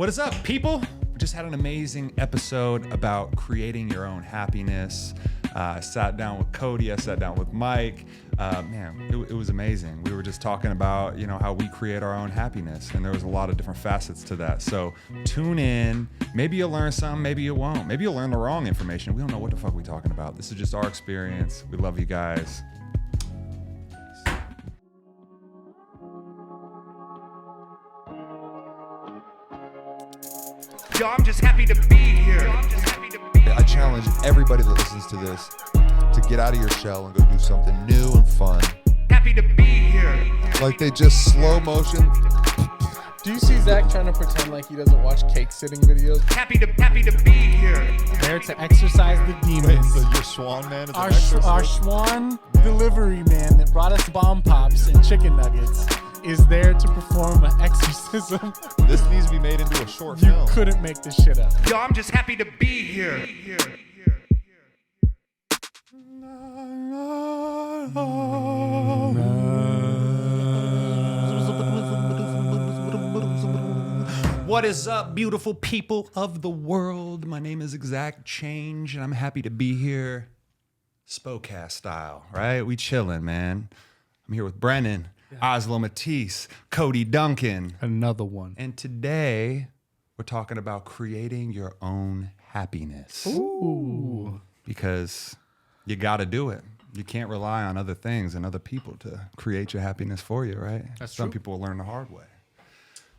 What is up, people? We just had an amazing episode about creating your own happiness. I sat down with Cody. I sat down with Mike. It was amazing. We were just talking about, how we create our own happiness, and there was a lot of different facets to that. So tune in. Maybe you'll learn something. Maybe you won't. Maybe you'll learn the wrong information. We don't know what the fuck we're talking about. This is just our experience. We love you guys. Yo, I'm just happy to be here. I challenge everybody that listens to this to get out of your shell and go do something new and fun. Happy to be here. Like they just slow motion. Do you see Zach trying to pretend like he doesn't watch cake sitting videos? Happy to be here. There to exercise the demons. Wait, so your swan man is Our Schwan delivery man that brought us bomb pops and chicken nuggets is there to perform an exorcism. This needs to be made into a short You film. couldn't make this shit up. Yo, I'm just happy to be here. What is up, beautiful people of the world? My name is Exact Change, and I'm happy to be here, Squadcast style, right? We chilling, man. I'm here with Brennan, Oslo Matisse, Cody Duncan. Another one. And today, we're talking about creating your own happiness. Ooh. Because you got to do it. You can't rely on other things and other people to create your happiness for you, right? That's Some true. people learn the hard way.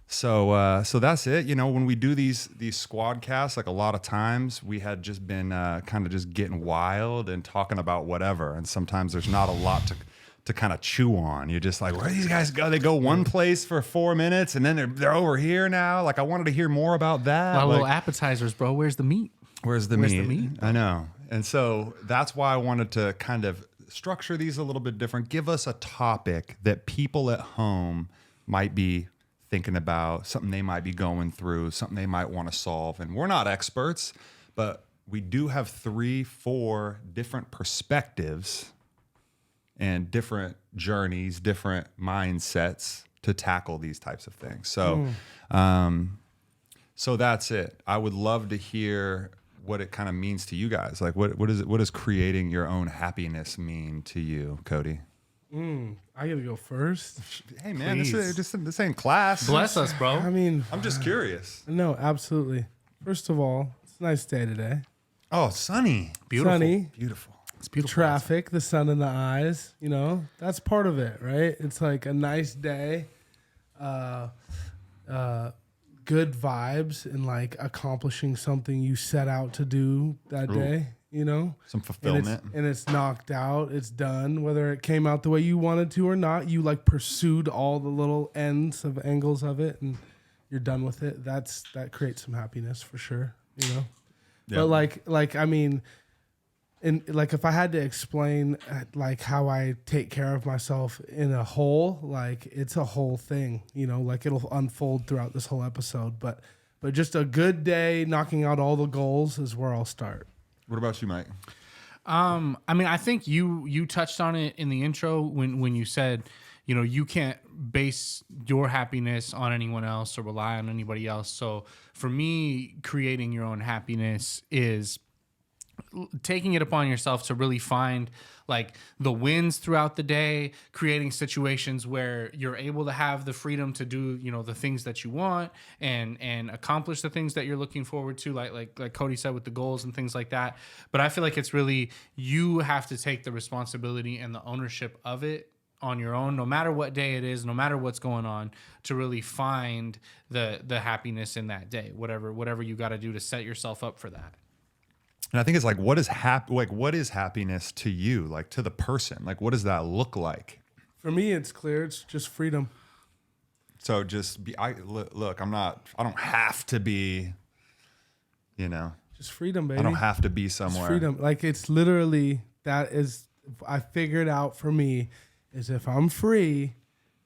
So that's it. When we do these Squadcasts, like a lot of times we had just been kind of just getting wild and talking about whatever. And sometimes there's not a lot to kind of chew on. You're just like, where do these guys go? They go one place for 4 minutes and then they're over here now. Like I wanted to hear more about that. Our Like, little appetizers, bro. Where's the meat? Where's the Where's meat? the meat? I know. And so that's why I wanted to kind of structure these a little bit different. Give us a topic that people at home might be thinking about, something they might be going through, something they might want to solve. And we're not experts, but we do have 3-4 different perspectives and different journeys, different mindsets to tackle these types of things. So, so that's it. I would love to hear what it kind of means to you guys. Like, what does creating your own happiness mean to you, Cody? I gotta go first. Hey man, this ain't class. Bless us, bro. I mean, I'm just curious. no, absolutely. First of all, it's a nice day today. Oh, sunny, Beautiful. Sunny, beautiful. It's beautiful. traffic, the sun in the eyes. That's part of it, right? It's like a nice day, good vibes, and like accomplishing something you set out to do that day. Some fulfillment. And it's knocked out. It's done. Whether it came out the way you wanted to or not, you like pursued all the little angles of it, and you're done with it. That creates some happiness for sure. Yeah. But like I mean, and like if I had to explain like how I take care of myself in a whole, like it's a whole thing. Like it'll unfold throughout this whole episode. But just a good day, knocking out all the goals is where I'll start. What about you, Mike? I mean, I think you touched on it in the intro when you said, you can't base your happiness on anyone else or rely on anybody else. So for me, creating your own happiness is taking it upon yourself to really find like the wins throughout the day, creating situations where you're able to have the freedom to do, the things that you want and accomplish the things that you're looking forward to, like Cody said, with the goals and things like that. But I feel like it's really, you have to take the responsibility and the ownership of it on your own, no matter what day it is, no matter what's going on, to really find the happiness in that day, whatever you got to do to set yourself up for that. And I think it's like, what is happiness to you? Like to the person? Like, what does that look like? For me, it's clear. It's just freedom. So just be, I don't have to be, Just freedom, baby. I don't have to be It's somewhere. freedom. Like it's literally, that is, I figured out for me, is if I'm free,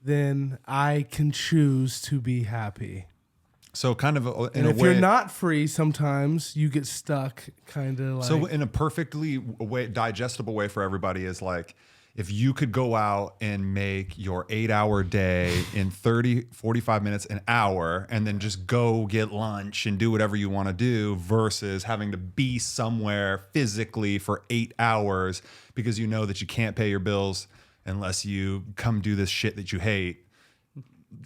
then I can choose to be happy. So kind of in And a if way, you're not free, sometimes you get stuck kind of like. so in a perfectly digestible way for everybody is like, if you could go out and make your 8-hour day in 30, 45 minutes, an hour, and then just go get lunch and do whatever you want to do versus having to be somewhere physically for 8 hours because you know that you can't pay your bills unless you come do this shit that you hate.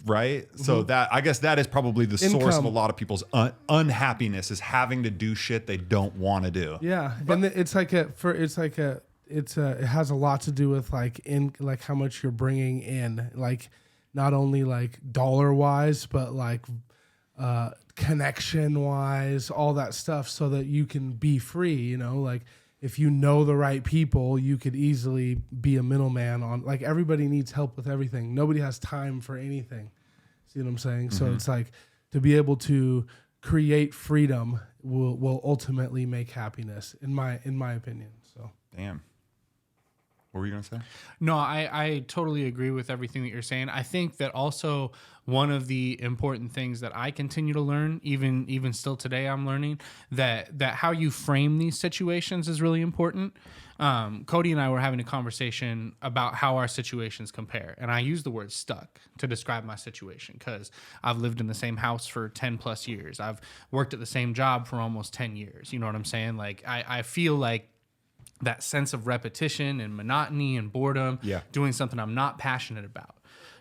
Right. So that, I guess that is probably the source of a lot of people's unhappiness, is having to do shit they don't want to do. Yeah. And it has a lot to do with like how much you're bringing in, like not only like dollar wise, but like connection wise, all that stuff, so that you can be free, you know, like if you know the right people, you could easily be a middleman on, like, everybody needs help with everything. Nobody has time for anything. See what I'm saying? So it's like, to be able to create freedom will ultimately make happiness, in my opinion. So Damn. What were you going to say? No, I totally agree with everything that you're saying. I think that also one of the important things that I continue to learn, even still today, I'm learning that how you frame these situations is really important. Cody and I were having a conversation about how our situations compare. And I use the word stuck to describe my situation because I've lived in the same house for 10 plus years. I've worked at the same job for almost 10 years. You know what I'm saying? Like, I feel like that sense of repetition and monotony and boredom, doing something I'm not passionate about,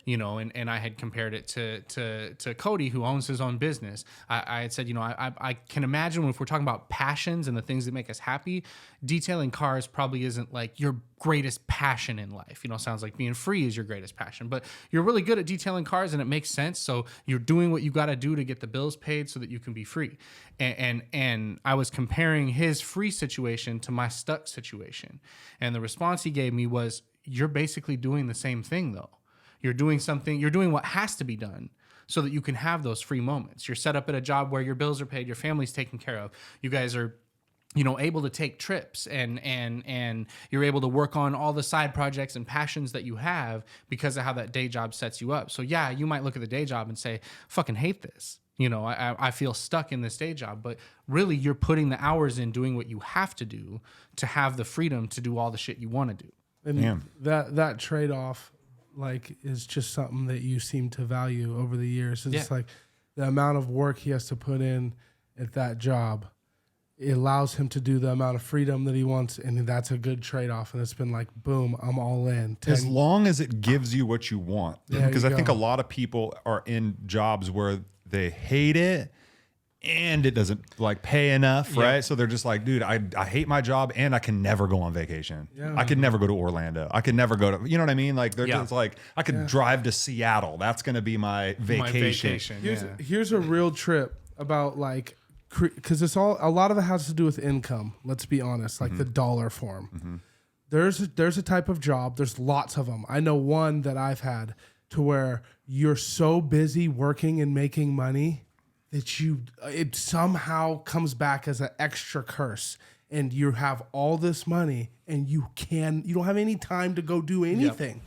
you know, and I had compared it to Cody, who owns his own business. I had said, you know, I can imagine if we're talking about passions and the things that make us happy, detailing cars probably isn't like your greatest passion in life. You know, sounds like being free is your greatest passion, but you're really good at detailing cars and it makes sense. So you're doing what you got to do to get the bills paid so that you can be free. And I was comparing his free situation to my stuck situation. And the response he gave me was, you're basically doing the same thing though. You're doing what has to be done so that you can have those free moments. You're set up at a job where your bills are paid, your family's taken care of. You guys are, you know, able to take trips and you're able to work on all the side projects and passions that you have because of how that day job sets you up. So yeah, you might look at the day job and say, fucking hate this. You know, I feel stuck in this day job, but really you're putting the hours in doing what you have to do to have the freedom to do all the shit you want to do. And that trade-off, like, is just something that you seem to value over the years. It's like the amount of work he has to put in at that job, it allows him to do the amount of freedom that he wants, and that's a good trade-off. And it's been like, boom, I'm all in. As long as it gives you what you want. Because I think a lot of people are in jobs where they hate it and it doesn't like pay enough, right? So they're just like, dude, I hate my job and I can never go on vacation. I could never go to Orlando. I could never go to, you know what I mean? Like, they're just like, I could drive to Seattle. That's going to be my vacation. Here's a real trip about, like, because it's all, a lot of it has to do with income. Let's be honest, like the dollar form. There's a type of job. There's lots of them. I know one that I've had to where you're so busy working and making money that it somehow comes back as an extra curse, and you have all this money and you don't have any time to go do anything.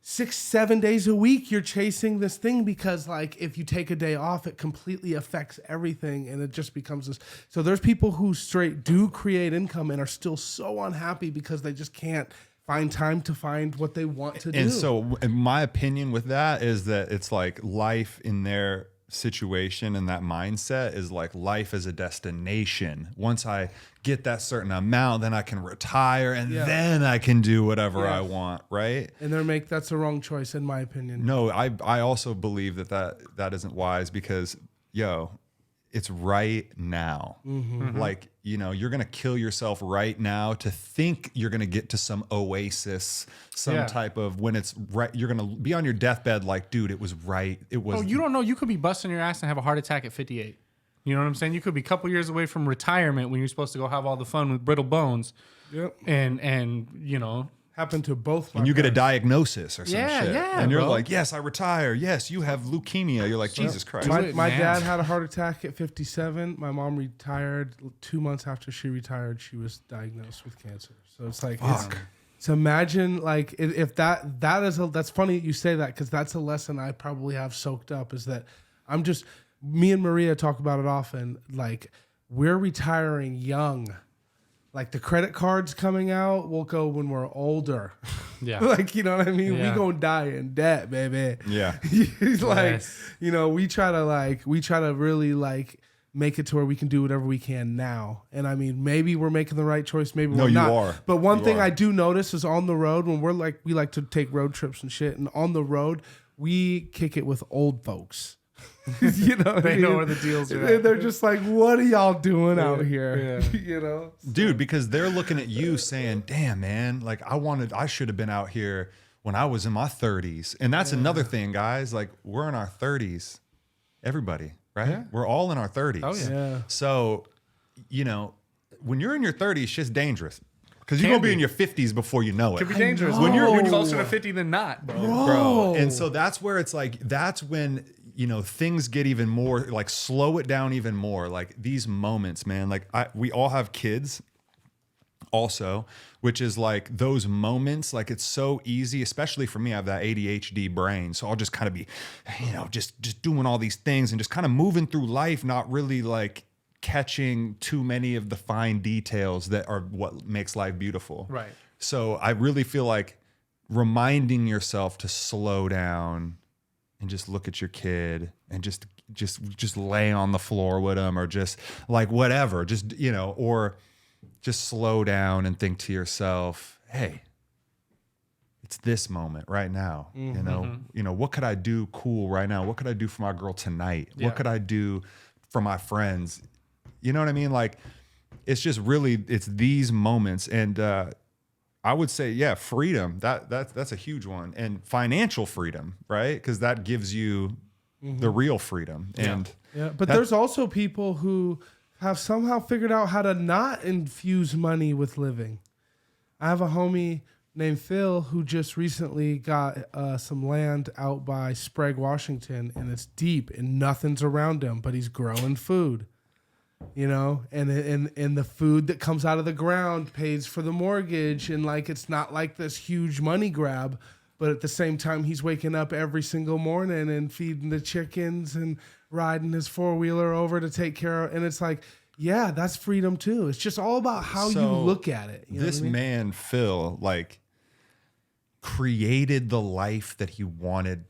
6-7 days a week you're chasing this thing because, like, if you take a day off, it completely affects everything, and it just becomes this. So there's people who straight do create income and are still so unhappy because they just can't find time to find what they want to do. And so, in my opinion with that is that it's like life in their situation, and that mindset is like life as a destination. Once I get that certain amount, then I can retire, and then I can do whatever I want, right? And that's the wrong choice, in my opinion. No, I also believe that isn't wise, because it's right now. Like, you know, you're going to kill yourself right now to think you're going to get to some oasis, type of, when it's right, you're going to be on your deathbed like, dude, it was right. It was. Oh, you don't know. You could be busting your ass and have a heart attack at 58. You know what I'm saying? You could be a couple years away from retirement when you're supposed to go have all the fun with brittle bones. And you know, happened to both. And you get a diagnosis or some shit. And you're bro. like, yes, I retire. Yes, you have leukemia. You're like, Jesus Christ. My dad had a heart attack at 57. My mom retired 2 months after she retired. She was diagnosed with cancer. So it's like, so imagine, like, if that's funny that you say that, because that's a lesson I probably have soaked up, is that me and Maria talk about it often. Like, we're retiring young. Like the credit cards coming out, we'll go when we're older. Yeah. Like, you know what I mean? Yeah. We gonna die in debt, baby. Yeah. He's like, Yes. you know, we try to really like make it to where we can do whatever we can now. And I mean, maybe we're making the right choice, maybe No, we're you not. are. But one You thing are. I do notice is on the road when we like to take road trips and shit, and on the road we kick it with old folks. You know, what I They know mean? where the deals are at. They're just like, what are y'all doing out here? You know, Dude, because they're looking at you saying, damn, man, like I should have been out here when I was in my 30s. And that's another thing, guys. Like, we're in our 30s. Everybody, right? Yeah. We're all in our 30s. Oh, yeah. Yeah. So, you know, when you're in your 30s, shit's dangerous. Because you're Can going to be be. in your 50s before you know it. Could be dangerous. know. When you're Bro. closer to 50 than not, bro. Bro. And so that's where it's like, that's when, you know, things get even more, like, slow it down even more. Like, these moments, man, like, we all have kids also, which is like those moments, like, it's so easy, especially for me. I have that ADHD brain. So I'll just kind of be, you know, just doing all these things and just kind of moving through life, not really like catching too many of the fine details that are what makes life beautiful. Right. So I really feel like reminding yourself to slow down and just look at your kid and just lay on the floor with them, or just like whatever, just, you know, or just slow down and think to yourself, hey, it's this moment right now. You know, what could I do cool right now? What could I do for my girl tonight? Yeah. What could I do for my friends? You know what I mean? Like, it's just really, it's these moments. And I would say, yeah, freedom, that's a huge one. And financial freedom, right? Because that gives you the real freedom. And yeah. But there's also people who have somehow figured out how to not infuse money with living. I have a homie named Phil who just recently got some land out by Sprague, Washington, and it's deep and nothing's around him, but he's growing food. You know, and the food that comes out of the ground pays for the mortgage, and like, it's not like this huge money grab, but at the same time he's waking up every single morning and feeding the chickens and riding his 4-wheeler over to take care of, and it's like, yeah, that's freedom too. It's just all about how you So, look at it. You know this what I mean? man, Phil, like, created the life that he wanted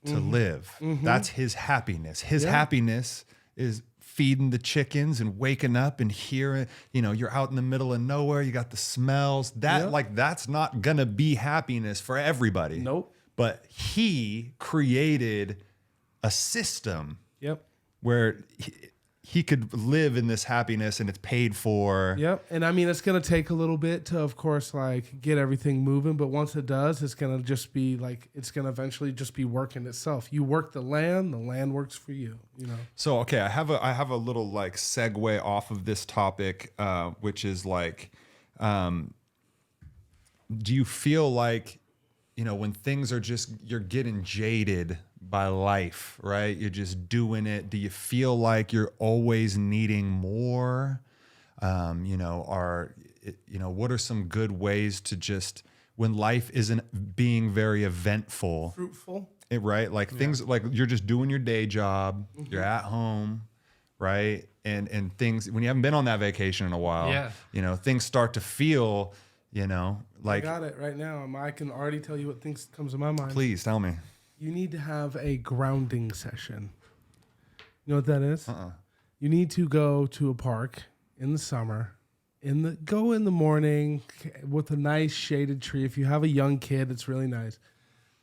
to live. That's his happiness. His happiness is feeding the chickens and waking up and hearing, you know, you're out in the middle of nowhere, you got the smells. That, like, that's not gonna be happiness for everybody. Nope. But he created a system Yep. where he could live in this happiness, and it's paid for. Yep. And I mean, it's going to take a little bit to, of course, like, get everything moving. But once it does, it's going to just be like, it's going to eventually just be working itself. You work the land works for you, you know? So, okay, I have a little like segue off of this topic, which is like, do you feel like, you know, when things are just, you're getting jaded by life, right? You're just doing it. Do you feel like you're always needing more? You know, what are some good ways to just, when life isn't being very eventful, Fruitful. right? Like, things like you're just doing your day job, you're at home, right? And things, when you haven't been on that vacation in a while, you know, things start to feel, you know, like, I got it right now. I can already tell you what things comes to my mind. please tell me. You need to have a grounding session. You know what that is? You need to go to a park in the summer. Go in the morning with a nice shaded tree. If you have a young kid, it's really nice.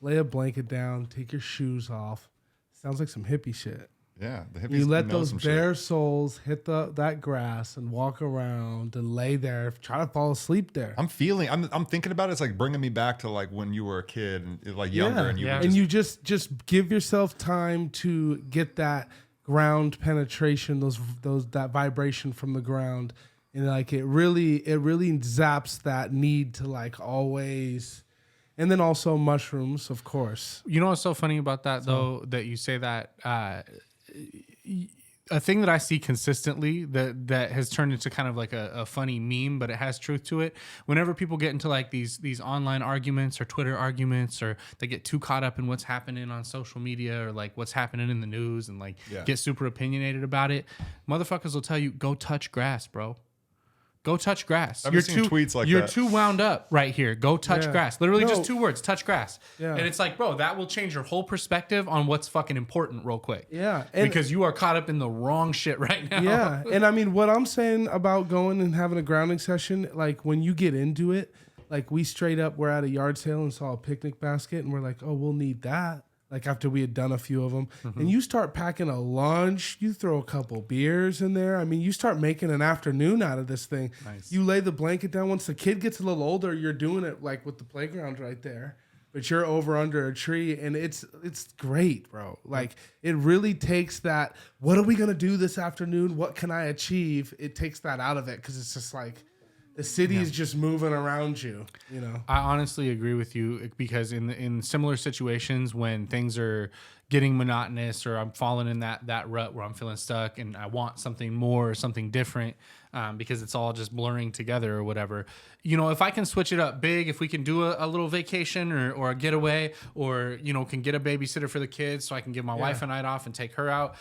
Lay a blanket down. Take your shoes off. Sounds like some hippie shit. Yeah, the hippies You let know those some bare shit. souls hit that grass and walk around and lay there. Try to fall asleep there. I'm thinking about it. It's like bringing me back to like when you were a kid and like younger, and you would and you just give yourself time to get that ground penetration, that vibration from the ground, and like it really zaps that need to like always. And then also mushrooms, of course. You know what's so funny about that, though, that you say that? A thing that I see consistently that has turned into kind of like a funny meme, but it has truth to it. Whenever people get into like these online arguments or Twitter arguments, or they get too caught up in what's happening on social media or like what's happening in the news and like get super opinionated about it, motherfuckers will tell you, go touch grass, bro. Go touch grass. I've seen tweets like you're that. too wound up right here. Go touch Yeah. grass. Literally No. just 2 words, touch grass. Yeah. And it's like, bro, that will change your whole perspective on what's fucking important real quick. Yeah, and- because you are caught up in the wrong shit right now. Yeah, and I mean, what I'm saying about going and having a grounding session, like when you get into it, like we straight up were at a yard sale and saw a picnic basket, and we're like, oh, we'll need that. Like after we had done a few of them, and you start packing a lunch, you throw a couple beers in there. I mean, you start making an afternoon out of this thing. Nice. You lay the blanket down. Once the kid gets a little older, you're doing it like with the playground right there. But you're over under a tree, and it's great, bro. Like it really takes that. What are we gonna do this afternoon? What can I achieve? It takes that out of it because it's just like the city is just moving around you. You know. I honestly agree with you because in similar situations when things are getting monotonous or I'm falling in that rut where I'm feeling stuck and I want something more or something different because it's all just blurring together or whatever. You know, if I can switch it up big, if we can do a little vacation or a getaway or, you know, can get a babysitter for the kids so I can give my wife a night off and take her out.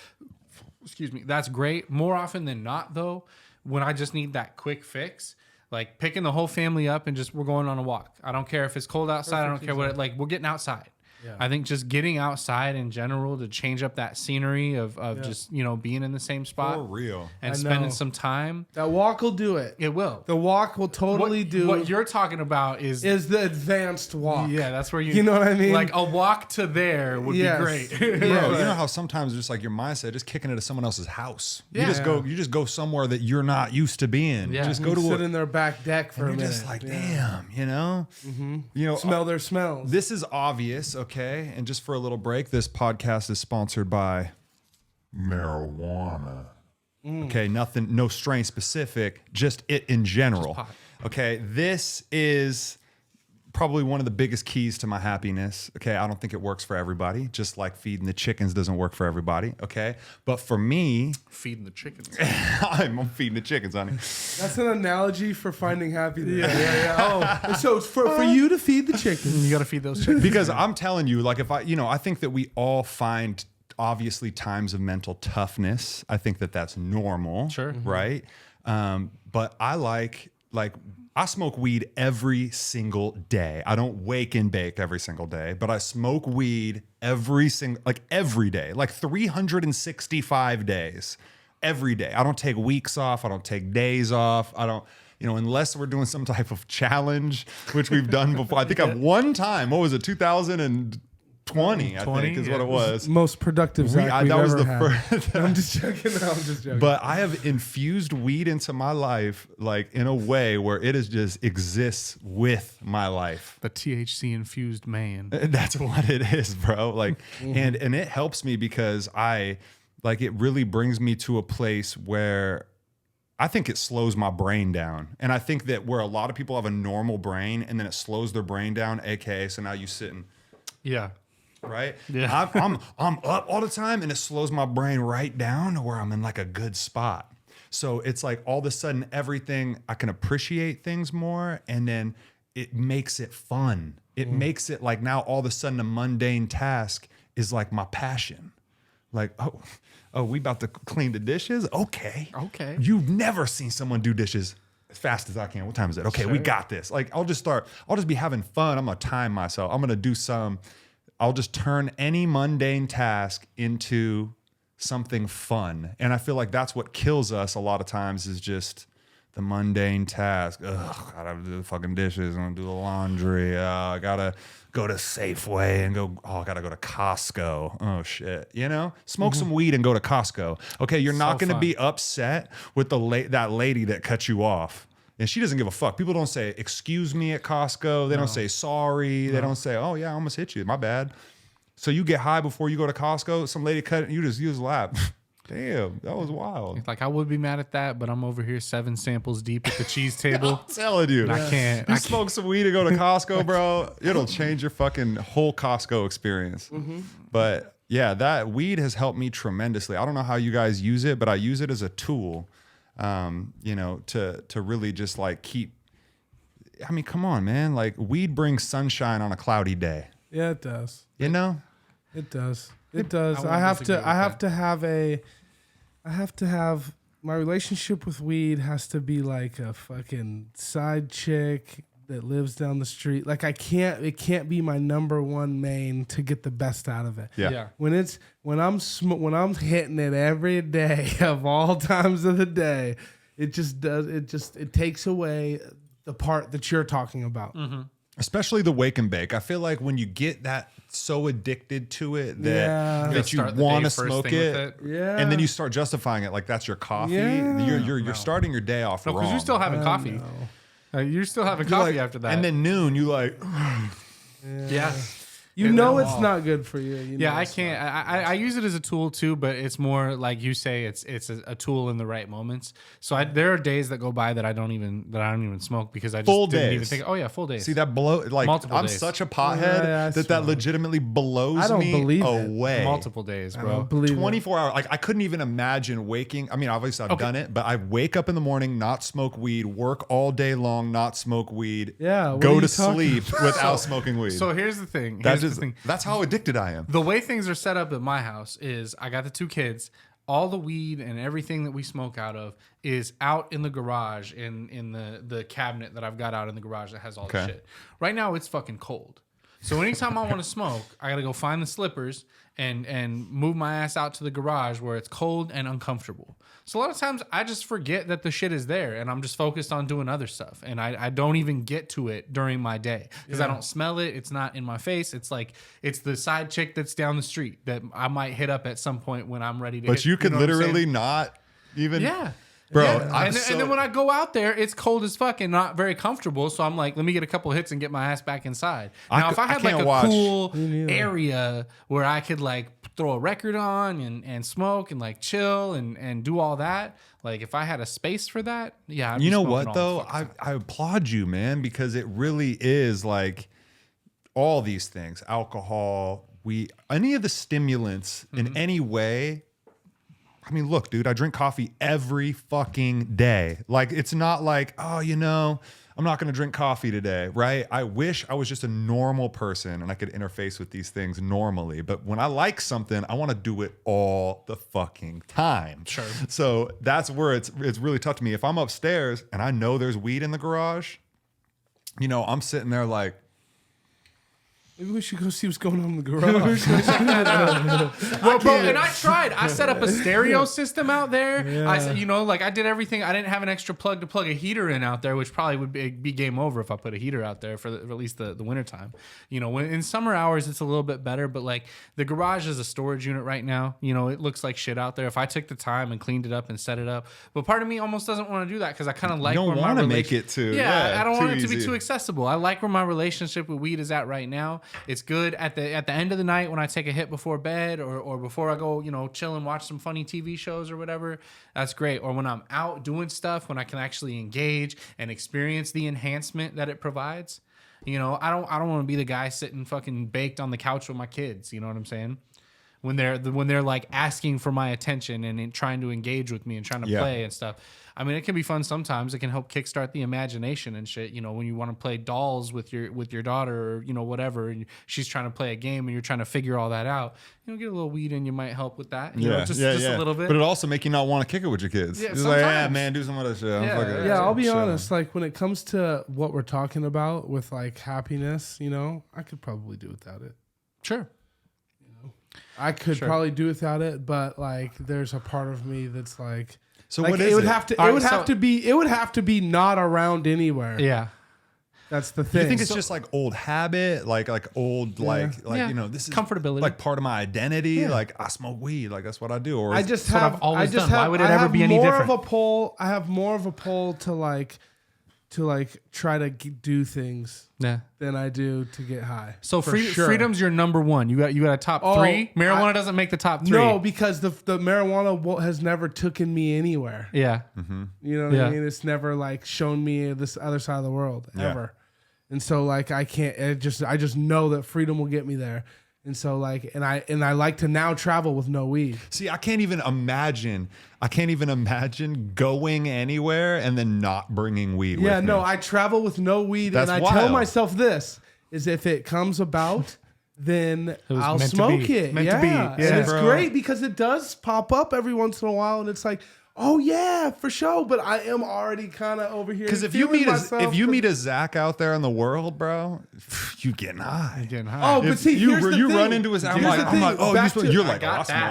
Excuse me. That's great. More often than not, though, when I just need that quick fix, like picking the whole family up and just we're going on a walk. I don't care if it's cold outside. I don't care what. Like we're getting outside. Yeah. I think just getting outside in general to change up that scenery of just, you know, being in the same spot For real. and I spending know. some time. That walk will do it. It will. The walk will totally do. What you're talking about is the advanced walk. yeah, that's where You know what I mean? Like a walk to there would Yes. be great. Bro, Yeah. you know how sometimes just like your mindset, just kicking it to someone else's house. Yeah. You just go somewhere that you're not used to being. Yeah. You just You go to sit a, in their back deck for and a you're minute. just like, Yeah. damn, you know? You know, Smell their smells. this is obvious, okay? And just for a little break, this podcast is sponsored by marijuana. Okay, nothing, no strain specific, just it in general. pot. Okay, this is probably one of the biggest keys to my happiness. Okay, I don't think it works for everybody, just like feeding the chickens doesn't work for everybody. Okay, but for me, Feeding the chickens. I'm feeding the chickens, honey. That's an analogy for finding happiness. Yeah. Oh, so it's for you to feed the chickens. You got to feed those chickens. Because I'm telling you, like if I think that we all find obviously times of mental toughness. I think that that's normal. Sure. Right. But I I smoke weed every single day. I don't wake and bake every single day, but I smoke weed every day, like 365 days, every day. I don't take weeks off. I don't take days off. I don't, unless we're doing some type of challenge, which we've done before. I think I've one time, what was it? 2020, I think is what it was. Most productive Zach we've that was ever the had. first. I'm just joking. No, I'm just joking. But I have infused weed into my life, like in a way where it is just exists with my life. The THC infused man. That's what it is, bro. Like, and it helps me because it really brings me to a place where I think it slows my brain down. And I think that where a lot of people have a normal brain and then it slows their brain down, aka so now you sitting. Yeah. Right? Yeah. I'm up all the time and it slows my brain right down to where I'm in like a good spot. So it's like all of a sudden everything, I can appreciate things more, and then it makes it fun. It makes it like now all of a sudden a mundane task is like my passion. Like, oh, we about to clean the dishes? Okay. You've never seen someone do dishes as fast as I can. What time is it? Okay, we got this. Like I'll just be having fun. I'm gonna time myself. I'm gonna do I'll just turn any mundane task into something fun. And I feel like that's what kills us a lot of times is just the mundane task. Ugh, gotta do the fucking dishes. I'm gonna do the laundry. I gotta go to Safeway and I gotta go to Costco. Oh shit. Smoke some weed and go to Costco. Okay, you're not gonna be upset with that lady that cut you off. And she doesn't give a fuck. People don't say, excuse me at Costco. They don't say sorry. They don't say, oh yeah, I almost hit you. My bad. So you get high before you go to Costco. Some lady cut it. You just laugh. Damn, that was wild. Like I would be mad at that, but I'm over here 7 samples deep at the cheese table. I'm telling you. I can't. You smoke some weed and go to Costco, bro. It'll change your fucking whole Costco experience. But yeah, that weed has helped me tremendously. I don't know how you guys use it, but I use it as a tool. To really just like keep. I mean, come on, man. Like weed brings sunshine on a cloudy day. yeah, it does. It It does. It does. won't I have disagree to. with I have that. to have a. I have to have my relationship with weed has to be like a fucking side chick that lives down the street. Like it can't be my number one main to get the best out of it. Yeah. When I'm hitting it every day of all times of the day, it takes away the part that you're talking about. Mm-hmm. Especially the wake and bake. I feel like when you get that so addicted to it that you want to smoke it, and then you start justifying it like that's your coffee. Yeah. You're starting your day off wrong. Because you're still having coffee. You're still having coffee after that. And then noon, you like, yeah. You know it's not good for you. Yeah, I can't. I use it as a tool too, but it's more like you say. It's a tool in the right moments. So there are days that go by that I don't even smoke because I just didn't even think. Oh yeah, full days. See that blow? Like Multiple I'm days. such a pothead that legitimately blows I don't me believe it. away. Multiple days, I bro. don't believe 24 hours. Like I couldn't even imagine waking. I mean, obviously I've done it, but I wake up in the morning, not smoke weed, work all day long, not smoke weed. Yeah, what go are to you talking sleep without smoking weed. So here's the thing. That's how addicted I am. The way things are set up at my house is I got the 2 kids. All the weed and everything that we smoke out of is out in the garage in the cabinet that I've got out in the garage that has all the shit. Right now it's fucking cold. So anytime I want to smoke, I got to go find the slippers and move my ass out to the garage where it's cold and uncomfortable. So a lot of times I just forget that the shit is there and I'm just focused on doing other stuff. And I don't even get to it during my day because I don't smell it. It's not in my face. It's like, it's the side chick that's down the street that I might hit up at some point when I'm ready to But you could know what I'm literally saying? not even. Yeah. Bro, Yeah. And then when I go out there, it's cold as fuck and not very comfortable. So I'm like, let me get a couple hits and get my ass back inside. Now, if I had like a cool area where I could like throw a record on and smoke and like chill and do all that, like if I had a space for that, yeah. I'd You be know smoking what all though? the fucking I applaud you, man, because it really is like all these things, alcohol, weed, any of the stimulants in any way. I mean, look, dude, I drink coffee every fucking day. Like, it's not like, oh, you know, I'm not going to drink coffee today, right? I wish I was just a normal person and I could interface with these things normally. But when I like something, I want to do it all the fucking time. Sure. So that's where it's really tough to me. If I'm upstairs and I know there's weed in the garage, you know, I'm sitting there like, maybe we should go see what's going on in the garage. Well, bro, and I tried. I set up a stereo system out there. Yeah. You know, like I did everything. I didn't have an extra plug to plug a heater in out there, which probably would be game over if I put a heater out there for at least the winter time. You know, when in summer hours it's a little bit better, but like the garage is a storage unit right now. You know, it looks like shit out there. If I took the time and cleaned it up and set it up, but part of me almost doesn't want to do that because I kind of like you don't where my want to make it too. I don't want it to be easy. too accessible. I like where my relationship with weed is at right now. It's good at the end of the night when I take a hit before bed or before I go, you know, chill and watch some funny TV shows or whatever. That's great. Or when I'm out doing stuff, when I can actually engage and experience the enhancement that it provides. You know, I don't want to be the guy sitting fucking baked on the couch with my kids. You know what I'm saying? When they're like asking for my attention and trying to engage with me and trying to play and stuff. I mean, it can be fun sometimes. It can help kickstart the imagination and shit. You know, when you want to play dolls with your daughter or, you know, whatever, and she's trying to play a game and you're trying to figure all that out, you know, get a little weed in you might help with that. You know, just a little bit. But it also make you not want to kick it with your kids. Yeah, it's like, yeah, sometimes. man, do some other shit. Yeah, I'll be honest. Like when it comes to what we're talking about with like happiness, you know, I could probably do without it. Sure. I could probably do without it, but like there's a part of me that's like, So like, what is it? Would it? have to. All It right, would have so- to be. It would have to be not around anywhere. Yeah. That's the Do thing. you think it's just like old habit, like old, like Yeah. you know, this is Comfortability. like part of my identity. Like I smoke weed, like that's what I do. Or I is- just what have. I've always I just done. Why have. would it I ever have be any more different? of a pull. I have more of a pull to like try to do things Yeah. than I do to get high. So For sure. freedom's your number one. You got a top three. Marijuana doesn't make the top three. No, because the marijuana has never taken me anywhere. Yeah. You know what Yeah. I mean? It's never like shown me this other side of the world ever. And so like I can't. I just know that freedom will get me there. And so like and I like to now travel with no weed. See, I can't even imagine going anywhere and then not bringing weed. Yeah, with no, me. I travel with no weed, That's and I tell wild. myself this is if it comes about, then was I'll meant to smoke be. it. Meant to be. Yeah, and it's bro. great because it does pop up every once in a while, and it's like, Oh yeah, for sure. But I am already kind of over here. Because if you feeling meet a Zach out there in the world, bro, you getting high. Getting high. Oh, but If see, here's the you thing. run into his, I'm Here's like, the thing. oh, Back to- you're I like, got oh, I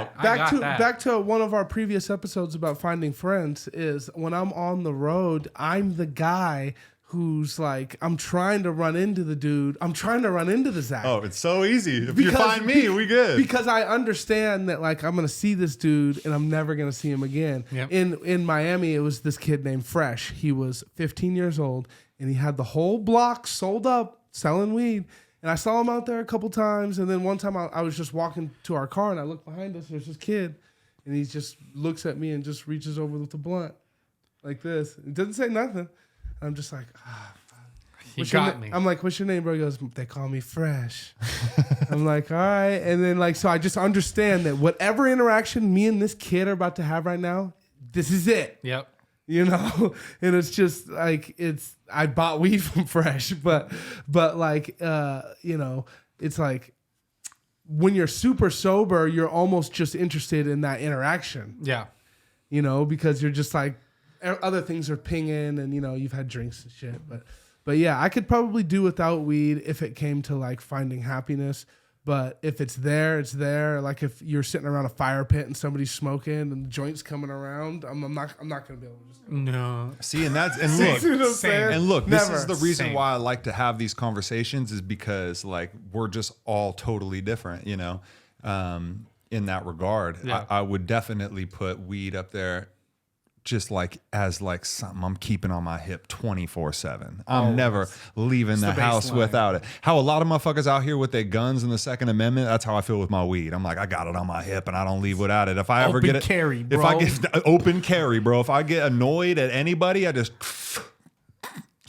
smoke. that. back to one of our previous episodes about finding friends is when I'm on the road, I'm the guy who's like, I'm trying to run into the dude. I'm trying to run into the Zach. Oh, it's so easy. If you find me, we good. Because I understand that like I'm gonna see this dude and I'm never gonna see him again. Yep. In Miami, it was this kid named Fresh. He was 15 years old and he had the whole block sold up selling weed. And I saw him out there a couple times. And then one time I was just walking to our car and I looked behind us. There's this kid and he just looks at me and just reaches over with the blunt like this. He doesn't say nothing. I'm just like, He got me. I'm like, what's your name, bro? He goes, they call me Fresh. I'm like, all right. And then like, so I just understand that whatever interaction me and this kid are about to have right now, this is it. Yep. You know? And it's just like, I bought weed from Fresh, but like, you know, it's like when you're super sober, you're almost just interested in that interaction, Yeah. you know, because you're just like, other things are pinging and, you know, you've had drinks and shit. But yeah, I could probably do without weed if it came to like finding happiness. But if it's there, it's there. Like if you're sitting around a fire pit and somebody's smoking and the joint's coming around, I'm not going to be able to just. No. See, and look, See what I'm saying? and look, this Never. is the reason Same. why I like to have these conversations is because like we're just all totally different, you know, in that regard. Yeah. I would definitely put weed up there just like as like something I'm keeping on my hip 24/7. I'm never leaving the house baseline. without it. How a lot of motherfuckers out here with their guns and the Second Amendment, that's how I feel with my weed. I'm like, I got it on my hip and I don't leave without it. If I ever Open get it, carry, if I bro. get open carry, bro. If I get annoyed at anybody, I just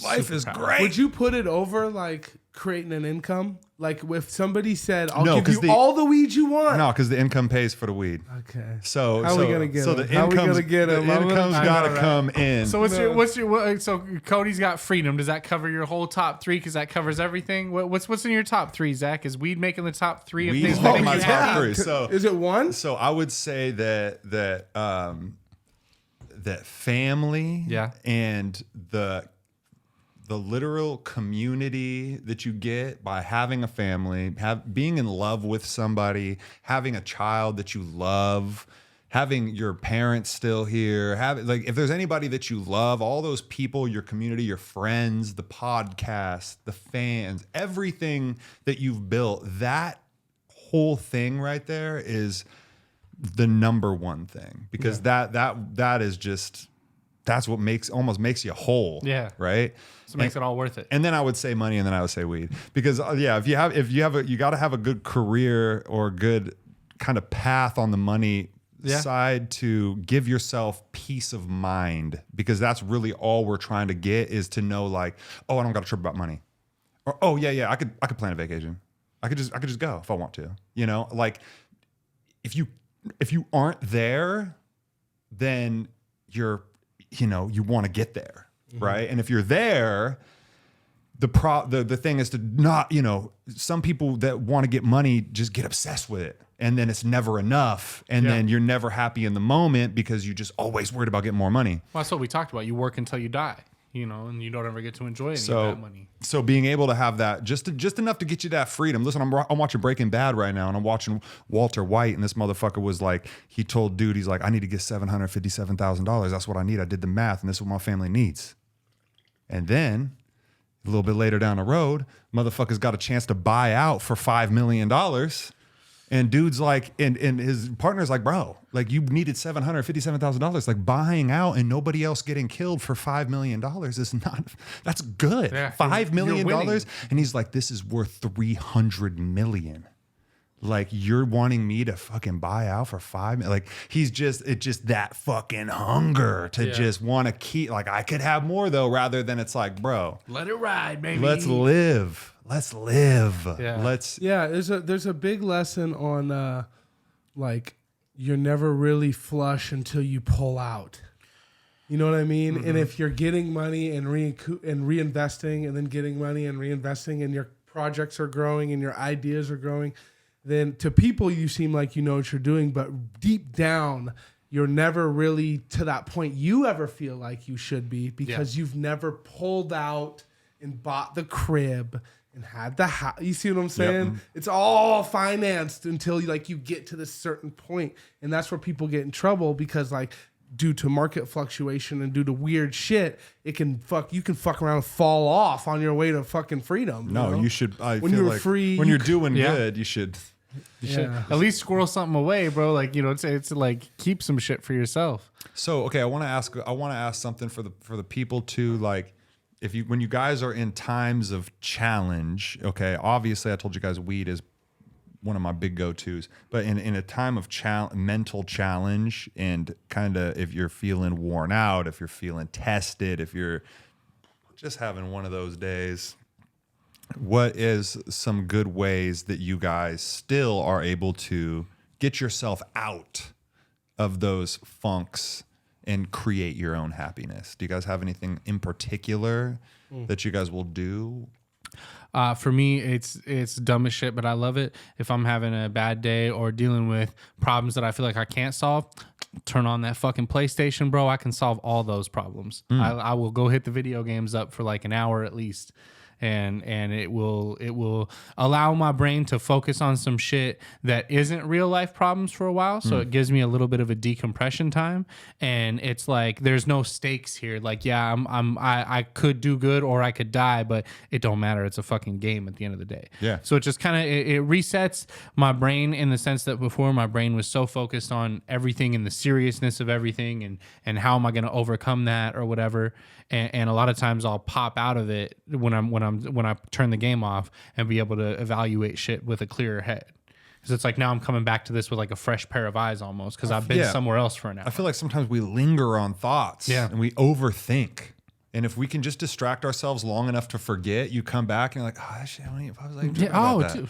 life is great. Would you put it over like creating an income? Like if somebody said, I'll No, give 'cause you all the weed you want. No, because the income pays for the weed. Okay. So How we gonna get so him? the How we income's, gonna get him? the income's I know, got to right? come in. So so Cody's got freedom. Does that cover your whole top three? Because that covers everything. What's in your top three, Zach? Is weed making the top three of Weed things is that making make my you top happy? three. So Is it one? So I would say that family, Yeah. and the literal community that you get by having a family, being in love with somebody, having a child that you love, having your parents still here, like if there's anybody that you love, all those people, your community, your friends, the podcast, the fans, everything that you've built, that whole thing right there is the number one thing, because that is just, that's what almost makes you whole. Yeah. Right. So it makes it all worth it. And then I would say money, and then I would say weed, because if you got to have a good career or a good kind of path on the money side to give yourself peace of mind, because that's really all we're trying to get, is to know like, oh, I don't got to trip about money, or oh yeah, I could plan a vacation. I could just go if I want to, you know, like if you aren't there, then you want to get there. Right. And if you're there, the thing is to not, some people that want to get money just get obsessed with it, and then it's never enough. And then you're never happy in the moment because you just always worried about getting more money. Well, that's what we talked about. You work until you die, and you don't ever get to enjoy any of that money. So being able to have that just enough to get you that freedom. Listen, I'm watching Breaking Bad right now, and I'm watching Walter White, and this motherfucker was like, he told dude, he's like, I need to get $757,000. That's what I need. I did the math, and this is what my family needs. And then a little bit later down the road, motherfucker's got a chance to buy out for $5 million. And dude's like, and his partner's like, bro, like you needed $757,000. Like buying out and nobody else getting killed for $5 million is not, that's good. Yeah, $5 million. you're winning. And he's like, this is worth $300 million. Like you're wanting me to fucking buy out for $5 million. Like it's just that fucking hunger to just want to keep, like I could have more though, rather than it's like, bro, Let it ride, baby. let's live. Yeah. There's a big lesson on like you're never really flush until you pull out. You know what I mean? Mm-hmm. And if you're getting money and reinvesting, and then getting money and reinvesting, and your projects are growing and your ideas are growing, then to people you seem like you know what you're doing, but deep down you're never really to that point you ever feel like you should be because you've never pulled out and bought the crib and had the house. You see what I'm saying? Yep. It's all financed until you get to this certain point. And that's where people get in trouble because like due to market fluctuation and due to weird shit, you can fuck around and fall off on your way to fucking freedom. No, you know? you should. I When feel you're like free, when you you're doing good, you should. At least squirrel something away, bro. Like, you know, it's like keep some shit for yourself. So okay, I want to ask something for the people too. Like, when you guys are in times of challenge, okay, obviously I told you guys weed is one of my big go-tos, but in a time of mental challenge and kind of if you're feeling worn out, if you're feeling tested, if you're just having one of those days, what is some good ways that you guys still are able to get yourself out of those funks and create your own happiness? Do you guys have anything in particular that you guys will do? For me, it's dumb as shit, but I love it. If I'm having a bad day or dealing with problems that I feel like I can't solve, turn on that fucking PlayStation, bro. I can solve all those problems. I will go hit the video games up for like an hour at least. And it will allow my brain to focus on some shit that isn't real life problems for a while. So it gives me a little bit of a decompression time. And it's like there's no stakes here. Like, yeah, I could do good or I could die, but it don't matter. It's a fucking game at the end of the day. Yeah. So it just kind of it resets my brain in the sense that before my brain was so focused on everything and the seriousness of everything and how am I going to overcome that or whatever. And a lot of times I'll pop out of it when I turn the game off and be able to evaluate shit with a clearer head. Because it's like now I'm coming back to this with like a fresh pair of eyes almost because I've been somewhere else for an hour. I feel like sometimes we linger on thoughts and we overthink. And if we can just distract ourselves long enough to forget, you come back and you're like, oh, that shit, I was like, about that. Dude,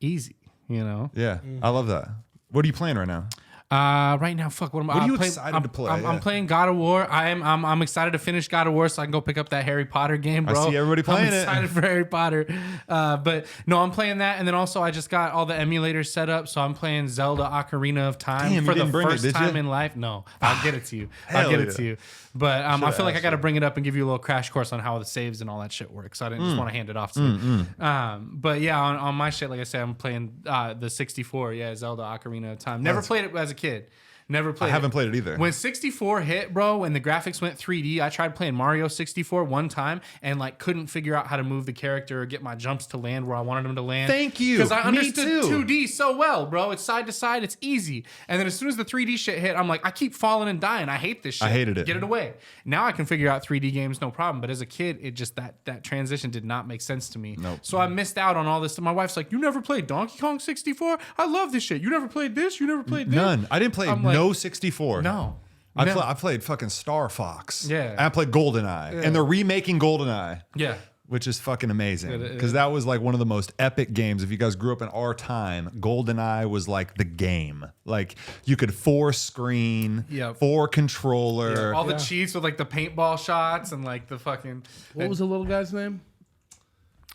easy, you know? Yeah, I love that. What are you playing right now? Right now, fuck. What am I? What are you playing, excited to play? I'm playing God of War. I'm excited to finish God of War so I can go pick up that Harry Potter game, bro. I see everybody playing I'm excited for Harry Potter. But no, I'm playing that, and then also I just got all the emulators set up, so I'm playing Zelda Ocarina of Time Damn, for you the didn't bring it, first did time you? in life. No, I'll get it to you. Hell I'll get yeah. it to you. But I Should've feel like I asked got to you. bring it up and give you a little crash course on how the saves and all that shit works. So I didn't just want to hand it off to you. But yeah, on my shit, like I said, I'm playing the 64. Yeah, Zelda Ocarina of Time. Never played it as a kid. Never played I haven't played it either. When 64 hit, bro, when the graphics went 3D, I tried playing Mario 64 one time and like couldn't figure out how to move the character or get my jumps to land where I wanted them to land. Thank you. Because I Me understood too. 2D so well, bro. It's side to side. It's easy. And then as soon as the 3D shit hit, I'm like, I keep falling and dying. I hate this shit. I hated it. Get it away. Now I can figure out 3D games, no problem. But as a kid, it just that transition did not make sense to me. Nope. So I missed out on all this. My wife's like, you never played Donkey Kong 64? I love this shit. You never played this? You never played this? None. I didn't play I'm like, no 64. No. I played fucking Star Fox. Yeah. And I played GoldenEye. And they're remaking GoldenEye. Yeah. Which is fucking amazing. Because that was like one of the most epic games. If you guys grew up in our time, GoldenEye was like the game. Like you could 4-screen, Yep. 4-controller. All the cheats with like the paintball shots and like the fucking What was the little guy's name?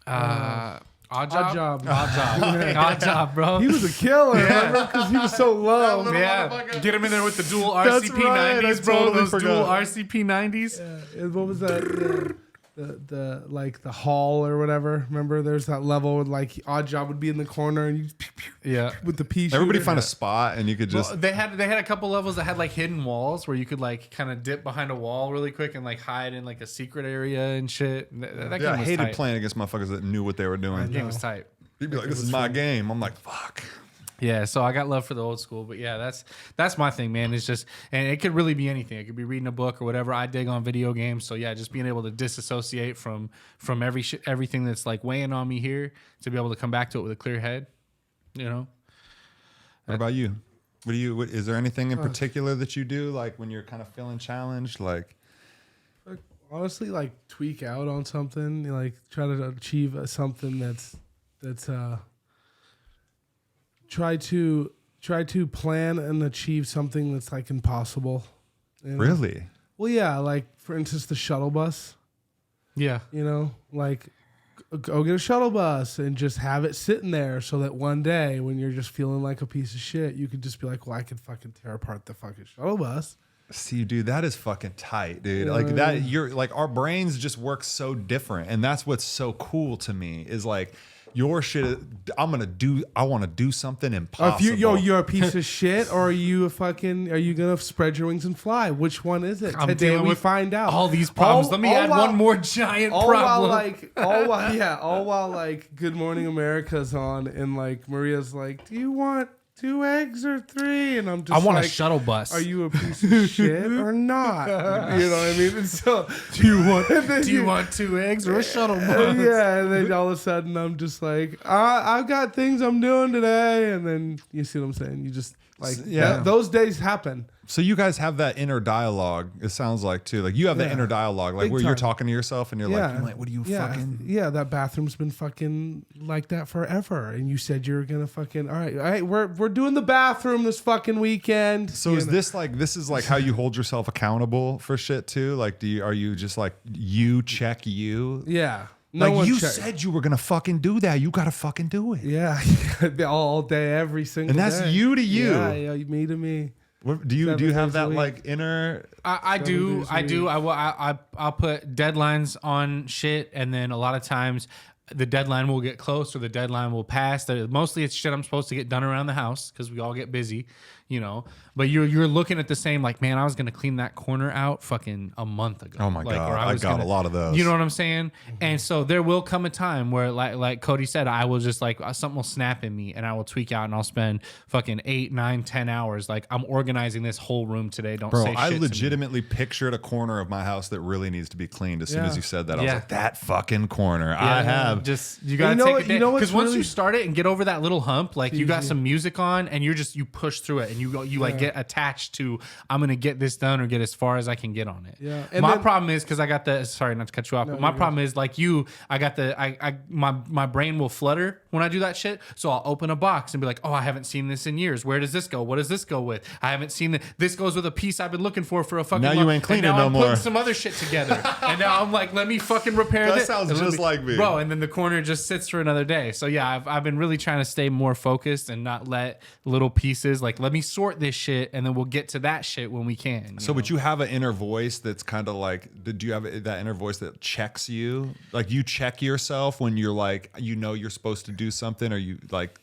Odd Odd job. Job. Odd job, bro. He was a killer, remember? Because he was so low. Yeah, get him in there with the dual That's RCP right, 90s, I bro. totally Those dual forgot. RCP 90s. And what was that? The like the hall or whatever. Remember, there's that level with like Odd Job would be in the corner and you pew, pew, Yeah. with the pea. Everybody shooter. find a spot and you could just. Well, they had a couple levels that had like hidden walls where you could like kind of dip behind a wall really quick and like hide in like a secret area and shit. That yeah, I game was hated tight. playing against motherfuckers that knew what they were doing. That game was tight. You'd be like, this is my game. I'm like, fuck. Yeah, so I got love for the old school, but yeah, that's my thing, man. It's just, and it could really be anything. It could be reading a book or whatever. I dig on video games, so yeah, just being able to disassociate from everything that's like weighing on me here to be able to come back to it with a clear head, you know. What about you? Is there anything in particular that you do, like when you're kind of feeling challenged? Like, Honestly, like tweak out on something, like try to achieve something that's try to plan and achieve something that's like impossible. You know? really? Well, yeah, like for instance, the shuttle bus. Yeah, You know, like go get a shuttle bus and just have it sitting there so that one day when you're just feeling like a piece of shit, you could just be like, well, I could fucking tear apart the fucking shuttle bus. See, dude, that is fucking tight, dude. Like that, you're like, our brains just work so different, and that's what's so cool to me is like your shit. I want to do something impossible. If you're a piece of shit, or are you gonna spread your wings and fly? Which one is it? I'm Today dealing we with find out. all these problems. Let me add one more giant problem. All while like Good Morning America's on, and like Maria's like, do you want 2 eggs or 3? And I'm just I want like, a shuttle bus. Are you a piece of shit or not? You know what I mean? And so do you want 2 eggs or a shuttle bus? Yeah, and then all of a sudden I'm just like, I've got things I'm doing today, and then you see what I'm saying? You just like those days happen. So you guys have that inner dialogue. It sounds like too. Like you have that inner dialogue, like Big where you're time. talking to yourself, and you're like, what are you fucking? Yeah, that bathroom's been fucking like that forever. And you said you were gonna fucking all right, we're doing the bathroom this fucking weekend. So is this like how you hold yourself accountable for shit too? Like, are you just like you check you? Yeah. No like you said you were gonna fucking do that. You gotta fucking do it. Yeah, all day, every single day. And that's you to you. Yeah, me to me. What, do you have that like inner? I do. I'll put deadlines on shit, and then a lot of times the deadline will get close or the deadline will pass. Mostly it's shit I'm supposed to get done around the house because we all get busy, you know. But you're looking at the same like, man, I was gonna clean that corner out fucking a month ago. Oh my god, I got a lot of those. You know what I'm saying? Mm-hmm. And so there will come a time where like Cody said, I will just like something will snap in me and I will tweak out and I'll spend fucking 8, 9, 10 hours like I'm organizing this whole room today. Don't say shit. I legitimately pictured a corner of my house that really needs to be cleaned. As soon as you said that, I was like, that fucking corner. I have just you gotta take it because once you start it and get over that little hump, like you got some music on and you push through it and you like get attached to I'm gonna get this done or get as far as I can get on it. Yeah. And my problem is because I got the sorry not to cut you off, but my problem is like my brain will flutter when I do that shit. So I'll open a box and be like, oh, I haven't seen this in years. Where does this go? What does this go with? I haven't seen this goes with a piece I've been looking for a fucking now month. You ain't cleaning and now no I'm more. putting some other shit together. And now I'm like, let me fucking repair this. That sounds just like me. Bro, and then the corner just sits for another day. So yeah, I've been really trying to stay more focused and not let little pieces like let me sort this shit and then we'll get to that shit when we can. So, but you have an inner voice that's kind of like, do you have that inner voice that checks you? Like you check yourself when you're like, you're supposed to do something, or you like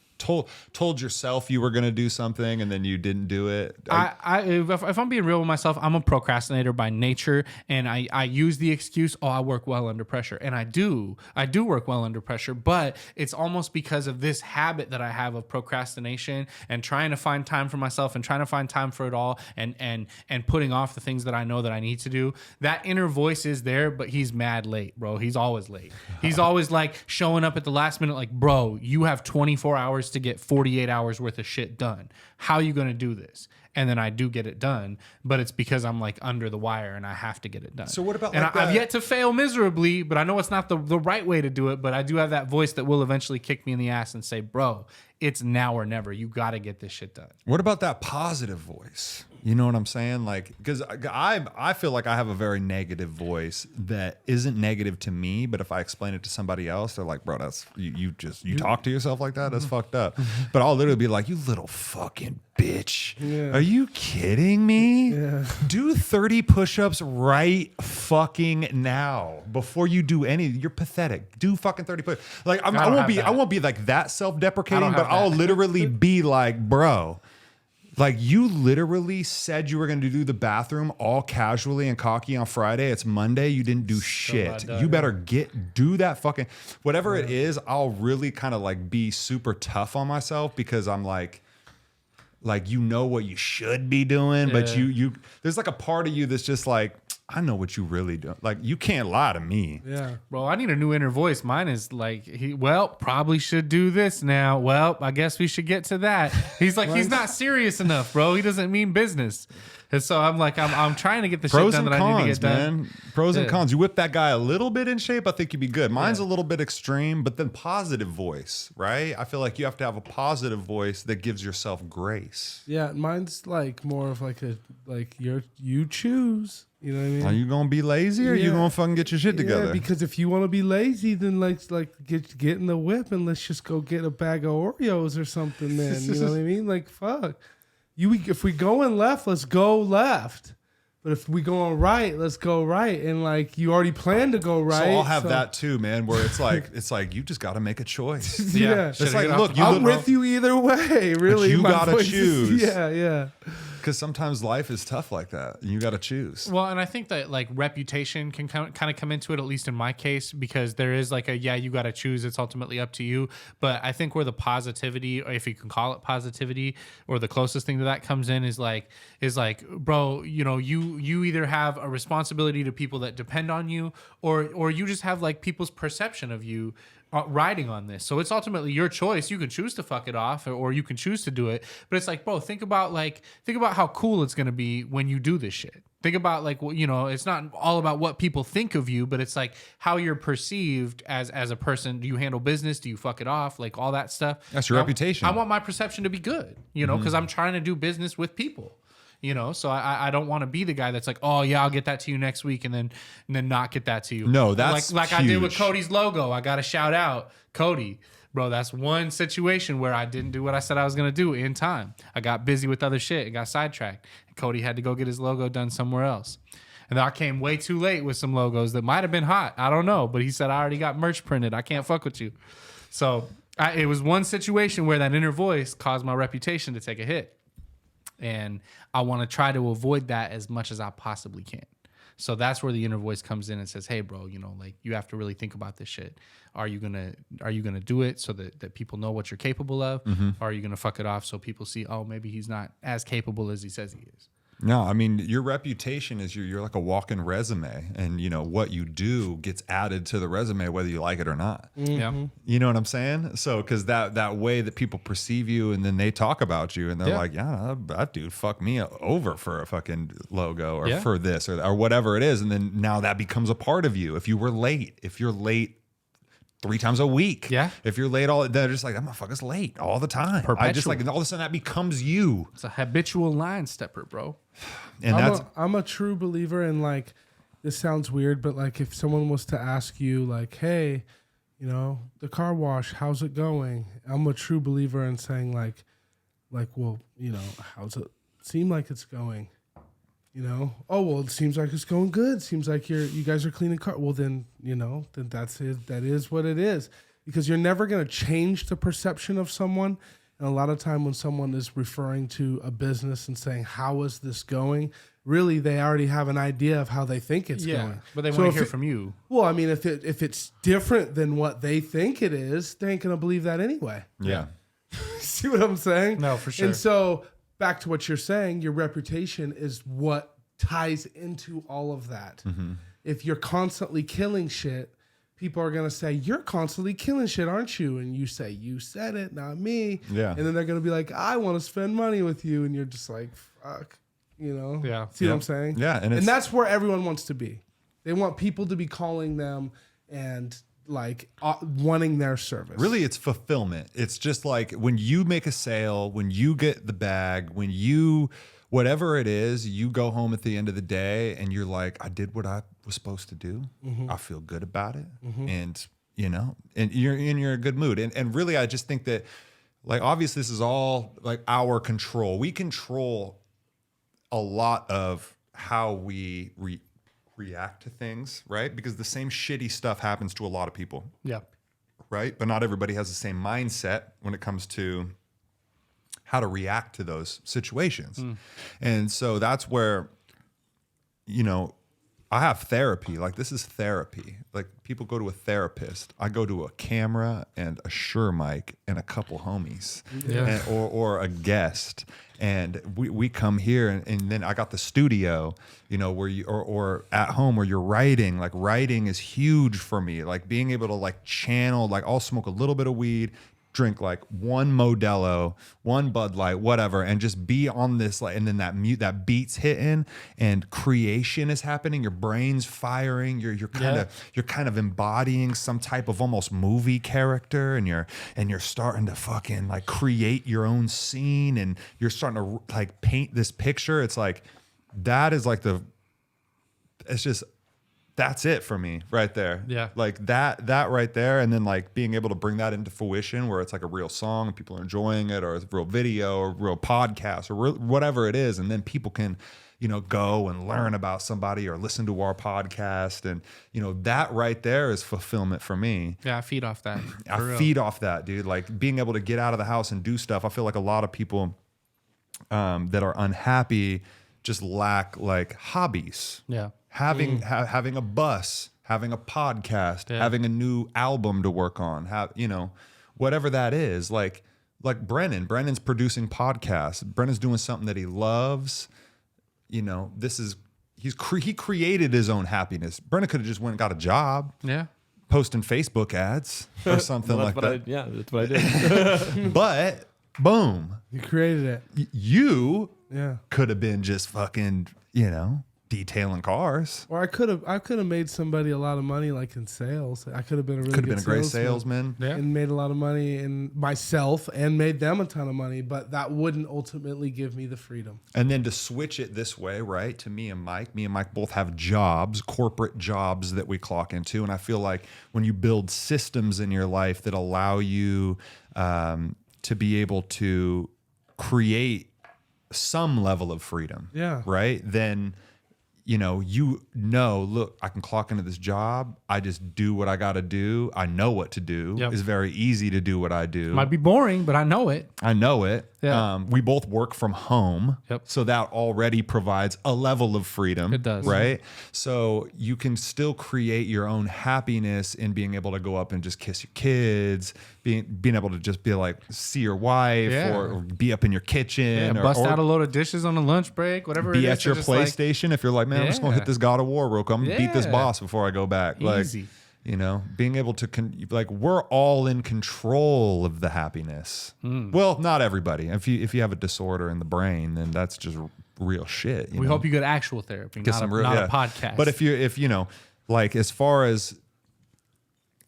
told yourself you were going to do something and then you didn't do it? If I'm being real with myself, I'm a procrastinator by nature, and I use the excuse, I work well under pressure, and I do work well under pressure, but it's almost because of this habit that I have of procrastination and trying to find time for myself and trying to find time for it all and putting off the things that I know that I need to do. That inner voice is there, but he's mad late, bro. He's always late. He's always like showing up at the last minute like, bro, you have 24 hours to get 48 hours worth of shit done. How are you going to do this? And then I do get it done, but it's because I'm like under the wire and I have to get it done. So what about and like I've yet to fail miserably, but I know it's not the right way to do it, but I do have that voice that will eventually kick me in the ass and say, bro, it's now or never. You got to get this shit done. What about that positive voice? You know what I'm saying? Like, because I feel like I have a very negative voice that isn't negative to me, but if I explain it to somebody else, they're like, bro, that's you talk to yourself like that? That's fucked up. But I'll literally be like, you little fucking bitch. Yeah. Are you kidding me? Yeah. Do 30 push-ups right fucking now before you do any. You're pathetic. Do fucking 30 push-ups. Like I won't be like that self-deprecating, but I'll literally be like, bro, like you literally said you were going to do the bathroom all casually and cocky on Friday. It's Monday. You didn't do shit. You better do that fucking whatever it is. I'll really kind of like be super tough on myself because I'm like you know what you should be doing, but you there's like a part of you that's just like, I know what you really do. Like you can't lie to me. Yeah, bro. I need a new inner voice. Mine is like, probably should do this now. Well, I guess we should get to that. He's like, he's not serious enough, bro. He doesn't mean business. And so I'm like, I'm trying to get the Pros shit done and that I need to cons, get done. man. Pros and Yeah. cons. You whip that guy a little bit in shape, I think you'd be good. Mine's Yeah. a little bit extreme, but then positive voice, right? I feel like you have to have a positive voice that gives yourself grace. Yeah, mine's like more of like you choose. You know what I mean? Are you gonna be lazy, or you Yeah. gonna fucking get your shit together? Yeah, because if you want to be lazy, then get in the whip and let's just go get a bag of Oreos or something. Then you know what I mean? Like fuck, if we going left, let's go left. But if we going right, let's go right. And like you already planned to go right. So I'll have that too, man. Where it's like you just got to make a choice. Yeah. It's like, look, I'm with you either way. Really, you My gotta voice is- choose. Yeah. because sometimes life is tough like that. And you got to choose. Well, and I think that like reputation can kind of come into it, at least in my case, because there is like you got to choose. It's ultimately up to you. But I think where the positivity, or if you can call it positivity, or the closest thing to that comes in is like, bro, you either have a responsibility to people that depend on you, or you just have like people's perception of you riding on this. So it's ultimately your choice. You can choose to fuck it off, or you can choose to do it. But it's like, bro, think about how cool it's going to be when you do this shit. Think about like, it's not all about what people think of you, but it's like how you're perceived as a person. Do you handle business? Do you fuck it off? Like all that stuff. That's your reputation. I want my perception to be good, because I'm trying to do business with people. So I don't want to be the guy that's like, oh yeah, I'll get that to you next week, and then not get that to you. No, that's like I did with huge. Cody's logo. I got to shout out Cody, bro. That's one situation where I didn't do what I said I was gonna do in time. I got busy with other shit and got sidetracked. And Cody had to go get his logo done somewhere else, and then I came way too late with some logos that might have been hot. I don't know, but he said I already got merch printed. I can't fuck with you. So it was one situation where that inner voice caused my reputation to take a hit. And I want to try to avoid that as much as I possibly can. So that's where the inner voice comes in and says, hey, bro, like you have to really think about this shit. Are you gonna do it so that people know what you're capable of? Or are you gonna fuck it off so people see, oh, maybe he's not as capable as he says he is? No, I mean, your reputation is you're like a walking resume, and what you do gets added to the resume whether you like it or not. Yeah. You know what I'm saying? So because that way that people perceive you, and then they talk about you, and they're like, yeah, that dude fucked me over for a fucking logo, or for this or whatever it is, and then now that becomes a part of you. If you're late 3 times a week. Yeah. If you're late they're just like, that motherfucker's late all the time. I just like, and all of a sudden that becomes you. It's a habitual line stepper, bro. And I'm a true believer in like, this sounds weird, but like if someone was to ask you like, hey, the car wash, how's it going? I'm a true believer in saying like, well, how's it seem like it's going? Oh, well, it seems like it's going good. Seems like you guys are cleaning car. Well, then, then that's it. That is what it is, because you're never going to change the perception of someone. And a lot of time when someone is referring to a business and saying, how is this going? Really, they already have an idea of how they think it's going. But they So want if to hear it- from you. Well, I mean, if it's different than what they think it is, they ain't going to believe that anyway. yeah. See what I'm saying? No, for sure. And so back to what you're saying, your reputation is what ties into all of that. Mm-hmm. If you're constantly killing shit, people are going to say, you're constantly killing shit, aren't you? And you say, you said it, not me. Yeah. And then they're going to be like, I want to spend money with you. And you're just like, fuck, Yeah. See what I'm saying? Yeah, and And that's where everyone wants to be. They want people to be calling them and like wanting their service. Really, it's fulfillment. It's just like when you make a sale, when you get the bag, when you, whatever it is, you go home at the end of the day and you're like, I did what I was supposed to do. I feel good about it. And, and you're in a good mood. And really, I just think that, like, obviously this is all like our control. We control a lot of how we react to things, right? Because the same shitty stuff happens to a lot of people. Yeah. Right? But not everybody has the same mindset when it comes to how to react to those situations. And so that's where, I have therapy. Like, this is therapy. Like, people go to a therapist. I go to a camera and a Shure mic and a couple homies, or a guest. And we come here, and then I got the studio, where you or at home where you're writing. Like, writing is huge for me. Like, being able to like channel. Like, I'll smoke a little bit of weed, drink like one Modelo, one Bud Light, whatever, and just be on this, like, and then that beat's hitting and creation is happening. Your brain's firing. You're kind of embodying some type of almost movie character, and you're starting to fucking like create your own scene, and you're starting to like paint this picture. It's like that is like that's it for me right there. Yeah. Like that right there. And then like being able to bring that into fruition where it's like a real song and people are enjoying it, or it's a real video or real podcast or whatever it is. And then people can, go and learn about somebody or listen to our podcast. And, that right there is fulfillment for me. Yeah, I feed off that. I feed off that, dude. Like being able to get out of the house and do stuff. I feel like a lot of people that are unhappy just lack like hobbies. Yeah. Having a bus, having a podcast, having a new album to work on, whatever that is. Like Brennan's producing podcasts. Brennan's doing something that he loves. He created his own happiness. Brennan could have just went and got a job. Yeah. Posting Facebook ads or something like that. That's what I did. But boom, You created it. you Yeah. could have been just fucking, detailing cars. Or I could have made somebody a lot of money, like in sales. I could have been a really good A great salesman. Yeah. and made a lot of money in myself and made them a ton of money, but that wouldn't ultimately give me the freedom. And then to switch it this way, right, to me and Mike both have jobs, corporate jobs that we clock into. And I feel like when you build systems in your life that allow you to be able to create some level of freedom, Yeah. right, then look, I can clock into this job. I just do what I got to do. I know what to do. Yep. It's very easy to do what I do. Might be boring, but I know it. I know it. Yeah. We both work from home. Yep. So that already provides a level of freedom. It does. Right? So you can still create your own happiness in being able to go up and just kiss your kids, being able to just be like, see your wife, Yeah. or be up in your kitchen, Bust or out a load of dishes on a lunch break, whatever it is. be at your just like, PlayStation. If you're like, man, I'm just going to hit this God of War real quick. I'm going to beat this Yeah. boss before I go back. Easy. Like, being able to, we're all in control of the happiness. Well, not everybody. If you have a disorder in the brain, then that's just real shit. we hope you get actual therapy, not a podcast. But if like as far as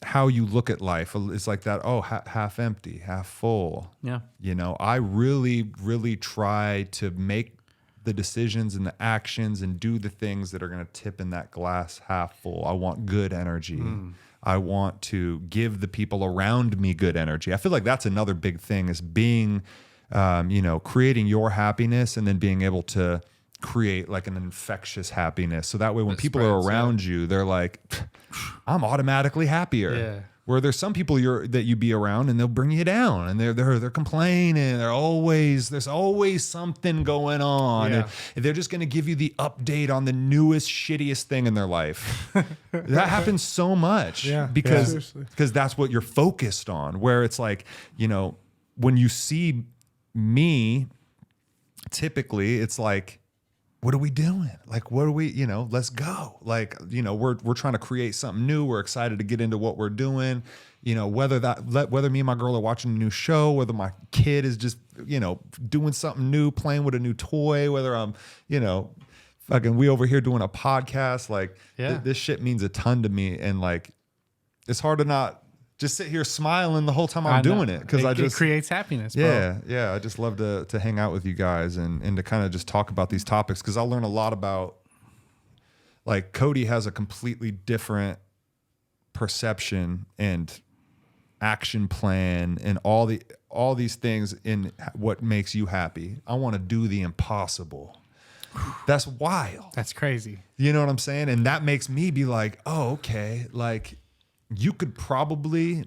how you look at life, it's like that. Oh, half empty, half full. Yeah. I really, really try to make the decisions and the actions and do the things that are going to tip in that glass half full. I want good energy. I want to give the people around me good energy. I feel like that's another big thing is being, creating your happiness and then being able to create like an infectious happiness. So that way when people are around you, they're like, I'm automatically happier. Yeah. Where there's some people that you be around and they'll bring you down and they're complaining. There's always something going on. Yeah. And they're just going to give you the update on the newest, shittiest thing in their life. That happens so much because that's what you're focused on. Where it's like, when you see me, typically it's like, what are we doing? Like, what are we, let's go. Like, we're trying to create something new. We're excited to get into what we're doing. Whether me and my girl are watching a new show, whether my kid is just, doing something new, playing with a new toy, whether I'm, fucking we over here doing a podcast, like this shit means a ton to me. And like, it's hard to not just sit here smiling the whole time I'm doing it. Cause it creates happiness, bro. Yeah. I just love to hang out with you guys and to kind of just talk about these topics. Cause I'll learn a lot about, like, Cody has a completely different perception and action plan and all these things in what makes you happy. I want to do the impossible. That's wild. That's crazy. You know what I'm saying? And that makes me be like, oh, okay. Like, you could probably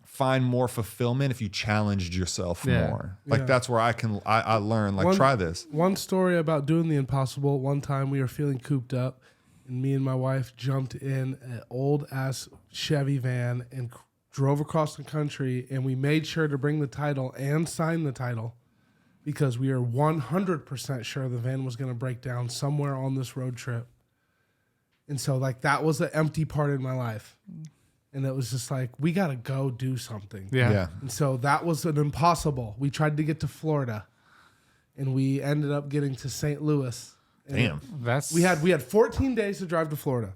find more fulfillment if you challenged yourself more. Like that's where I learn, like, try this. One story about doing the impossible. One time we were feeling cooped up and me and my wife jumped in an old ass Chevy van and drove across the country, and we made sure to bring the title and sign the title because we are 100% sure the van was going to break down somewhere on this road trip. And so, like, that was the empty part in my life. And it was just like, we got to go do something. Yeah. And so that was an impossible. We tried to get to Florida, and we ended up getting to St. Louis. And Damn. That's we had 14 days to drive to Florida.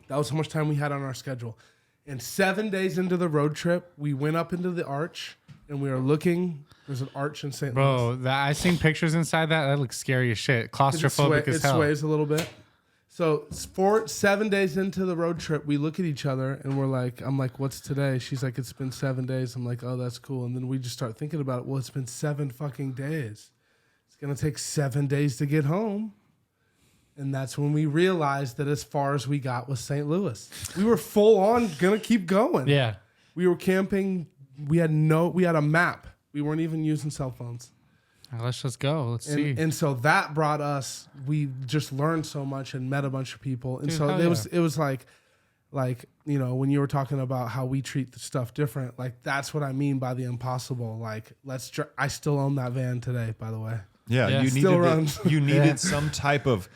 That was how much time we had on our schedule. And 7 days into the road trip, we went up into the arch, and we were looking. There's an arch in St. Louis. Bro, I seen pictures inside that. That looks scary as shit. Claustrophobic as It hell. sways a little bit. So 7 days into the road trip, we look at each other and we're like, I'm like, what's today? She's like, it's been 7 days. I'm like, oh, that's cool. And then we just start thinking about it. Well, it's been 7 fucking days. It's going to take 7 days to get home. And that's when we realized that as far as we got was St. Louis. We were full on going to keep going. Yeah. We were camping. We had a map. We weren't even using cell phones. Let's just go. Let's see. And so that brought us, we just learned so much and met a bunch of people. And Dude, so hell it was like, you know, when you were talking about how we treat the stuff different, like that's what I mean by the impossible. Like, I still own that van today, by the way. Yeah, Yeah. you Still needed runs. you needed some type of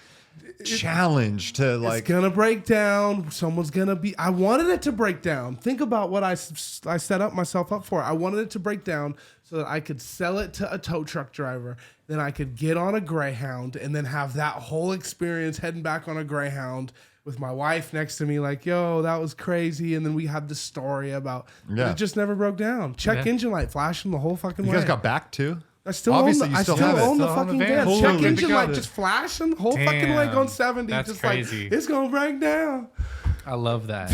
challenge to like. It's gonna break down. Someone's gonna be. I wanted it to break down. Think about what I set up myself up for. I wanted it to break down so that I could sell it to a tow truck driver. Then I could get on a Greyhound and then have that whole experience heading back on a Greyhound with my wife next to me. Like, yo, that was crazy. And then we had the story about. Yeah. It just never broke down. Check engine light flashing the whole fucking You way. guys got back too. I still Obviously, own you the, I still still have it. own the Still own fucking the van. van. Holy Check good engine to light go. just flashing the whole fucking way Damn. going 70. That's just crazy. like, it's going to break down. I love that.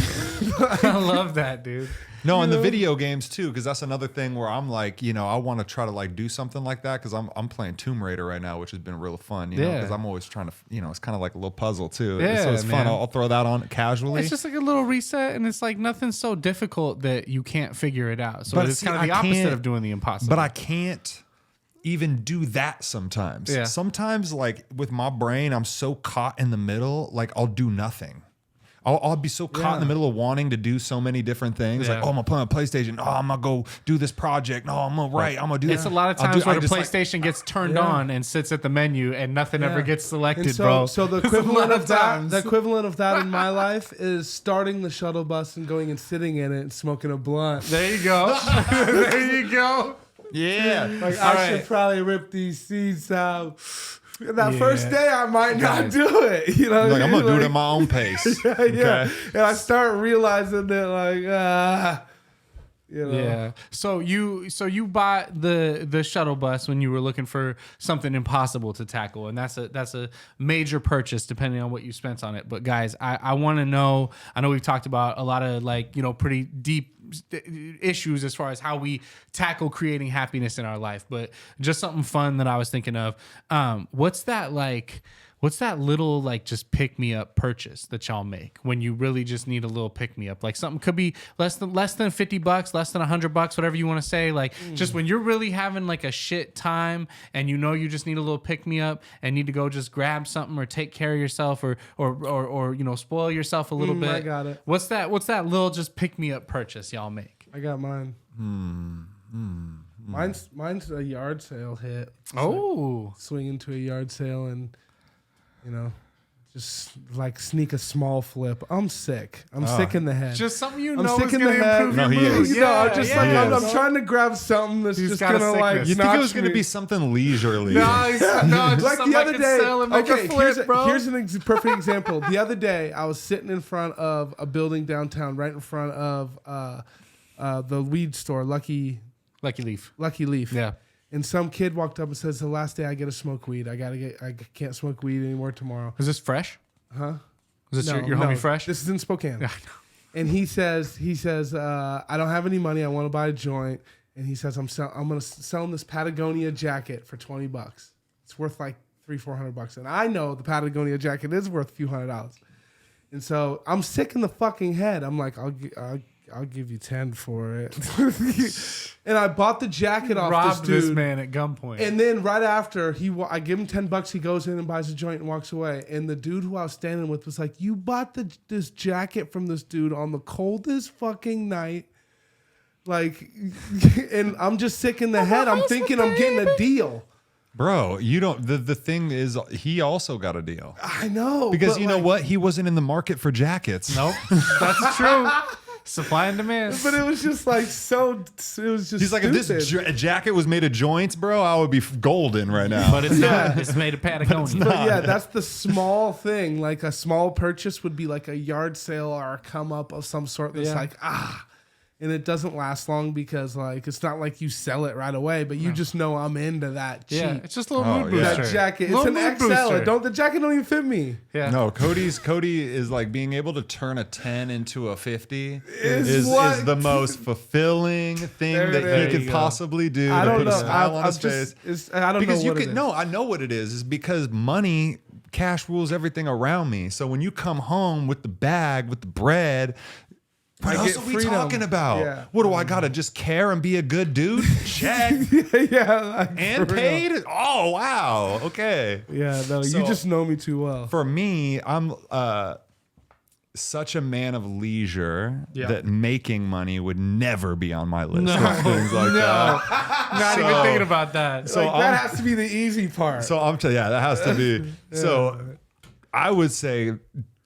I love that, dude. No, and the video games too, because that's another thing where I'm like, you know, I want to try to like do something like that because I'm playing Tomb Raider right now, which has been real fun, you know, Yeah. because I'm always trying to, you know, it's kind of like a little puzzle too. Yeah, so it's fun. man. I'll throw that on casually. It's just like a little reset, and it's like nothing so difficult that you can't figure it out. So But it's see, kind of the I opposite can't- of doing the impossible. But I can't even do that sometimes. Yeah. Sometimes, like with my brain, I'm so caught in the middle, like I'll do nothing. I'll be so caught in the middle of wanting to do so many different things. Yeah. Like, oh, I'm gonna play on PlayStation. Oh, I'm gonna go do this project. No, I'm gonna write. I'm gonna do. It's a lot of I'll times do- where I the just, like- PlayStation gets turned Yeah. on and sits at the menu, and nothing ever Yeah. gets selected, And so, bro. so the It's a lot equivalent of that, times. the equivalent of that in my life is starting the shuttle bus and going and sitting in it and smoking a blunt. There you go. There you go. Yeah. Like, All I right. should probably rip these seats out. That Yeah. first day, I might not Guys. do it. You know, Like I'm gonna do it Like, at my own pace. yeah. Okay. And I start realizing that, like, you know. Yeah. So you bought the shuttle bus when you were looking for something impossible to tackle, and that's a major purchase depending on what you spent on it. But guys, I want to know. I know we've talked about a lot of like, you know, pretty deep issues as far as how we tackle creating happiness in our life, but just something fun that I was thinking of. What's that little like just pick me up purchase that y'all make when you really just need a little pick me up? Like something could be less than $50, less than $100, whatever you want to say. Like just when you're really having like a shit time and you know you just need a little pick me up and need to go just grab something or take care of yourself or you know, spoil yourself a little bit. I got it. What's that little just pick me up purchase y'all make? I got mine. Mine's a yard sale hit. It's Oh, like swing into a yard sale and, you know, just like sneak a small flip. I'm sick. I'm sick in the head. just something you I'm know sick is in gonna the head. improve No, your he mood. is. You know, I'm just like, He I'm is. trying to grab something that's He's just got a gonna like, sickness. You think it notch was going to me. be something leisurely? No, just Like something the I other can day, sell and make a flip, bro. here's an perfect example. The other day, I was sitting in front of a building downtown, right in front of the weed store, Lucky Leaf. Leaf. Yeah. And some kid walked up and says, "The last day I get to smoke weed. I can't smoke weed anymore tomorrow." Is this fresh? Huh? Is this your homie Fresh? This is in Spokane. And he says, I don't have any money. I want to buy a joint. And he says, I'm going to sell him this Patagonia jacket for $20. It's worth like $300-400. And I know the Patagonia jacket is worth a few $100s. And so I'm sick in the fucking head. I'm like, I'll give you 10 for it. And I bought the jacket off Robbed this this dude. man at gunpoint. And then right after I give him $10, he goes in and buys a joint and walks away. And the dude who I was standing with was like, "You bought this jacket from this dude on the coldest fucking night." Like, and I'm just sick in the head. I'm thinking I'm getting a deal. Bro, you don't. The thing is, he also got a deal I know. because but you know like, what? He wasn't in the market for jackets. Nope. That's true. Supply and demand. But it was just like so. It was just. He's like, if this jacket was made of joints, bro, I would be golden right now. But it's not. It's made of Patagonia. But yeah, that's the small thing. Like a small purchase would be like a yard sale or a come up of some sort. That's like and it doesn't last long because like it's not like you sell it right away, but you just know I'm into that cheap. Yeah, it's just a little mood booster. That jacket. It's Little an mood XL. booster. The jacket don't even fit me. Yeah. No, Cody is like being able to turn a 10 into a 50 Is is what- the most fulfilling thing There that it he is. could possibly do I to don't put know. a smile on I'm his face. I don't Because know you what it could is. no, I know what it is because money, cash rules everything around me. So when you come home with the bag, with the bread, what I else get are we freedom. talking about? Yeah. What do I gotta just care and be a good dude? Check. yeah, like, And for real. paid? Oh wow. Okay. Yeah, no, So- you just know me too well. For me, I'm such a man of leisure that making money would never be on my list of things like that. Not even thinking about that. So Like, that has to be the easy part. So I'm telling you, that has to be. So I would say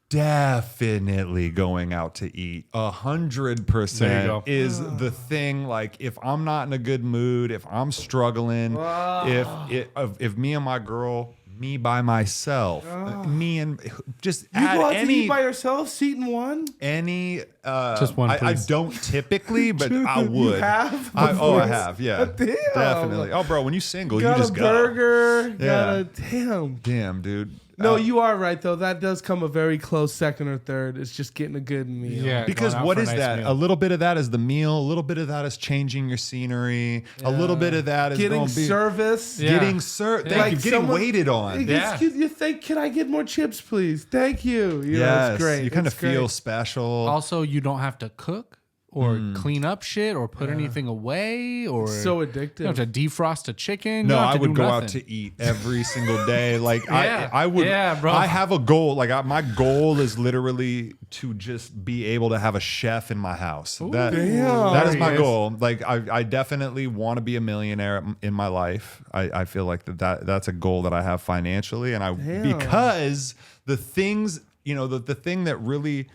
definitely going out to eat. There you 100% go. is the thing. Like if I'm not in a good mood, if I'm struggling, if me and my girl, me by myself, me and just you add go out to any eat by yourself, seat in one. any Just one, I please. don't typically, but I You would. have? I Before? have, yeah. Damn. Definitely. Oh, bro, when you single, you Got just a go. burger. Got Yeah. a damn. Damn, dude. No, you are right though. That does come a very close second or third. It's just getting a good meal. Yeah. Because going out what for a is nice that? meal. A little bit of that is the meal. A little bit of that is changing your scenery. A little bit of that is Getting gonna be service. Yeah. getting served. Yeah. Thank Like you. Getting someone- waited on. Yeah. Excuse you think, can I get more chips, please? Thank you. You know, Yes, it's great. you kind of It's great. feel special. Also, you don't have to cook or clean up shit or put anything away or so you don't have addictive. to defrost a chicken. No, you don't have I to would do go nothing. out to eat every single day. Like Yeah. I would. Yeah, bro. I have a goal. Like my goal is literally to just be able to have a chef in my house. That is my Yes. goal. Like I definitely want to be a millionaire in my life. I feel like that's a goal that I have financially, and because the things the thing that really.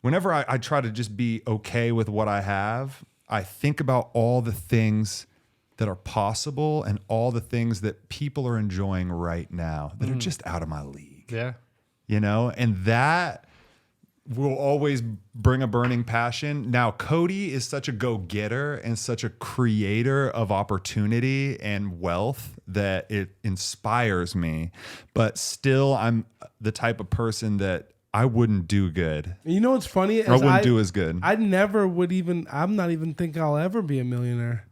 Whenever I try to just be okay with what I have, I think about all the things that are possible and all the things that people are enjoying right now that are just out of my league. Yeah. And that will always bring a burning passion. Now, Cody is such a go-getter and such a creator of opportunity and wealth that it inspires me. But still, I'm the type of person that I wouldn't do good. You know what's funny? I wouldn't do as good. I never would even. I'm not even think I'll ever be a millionaire.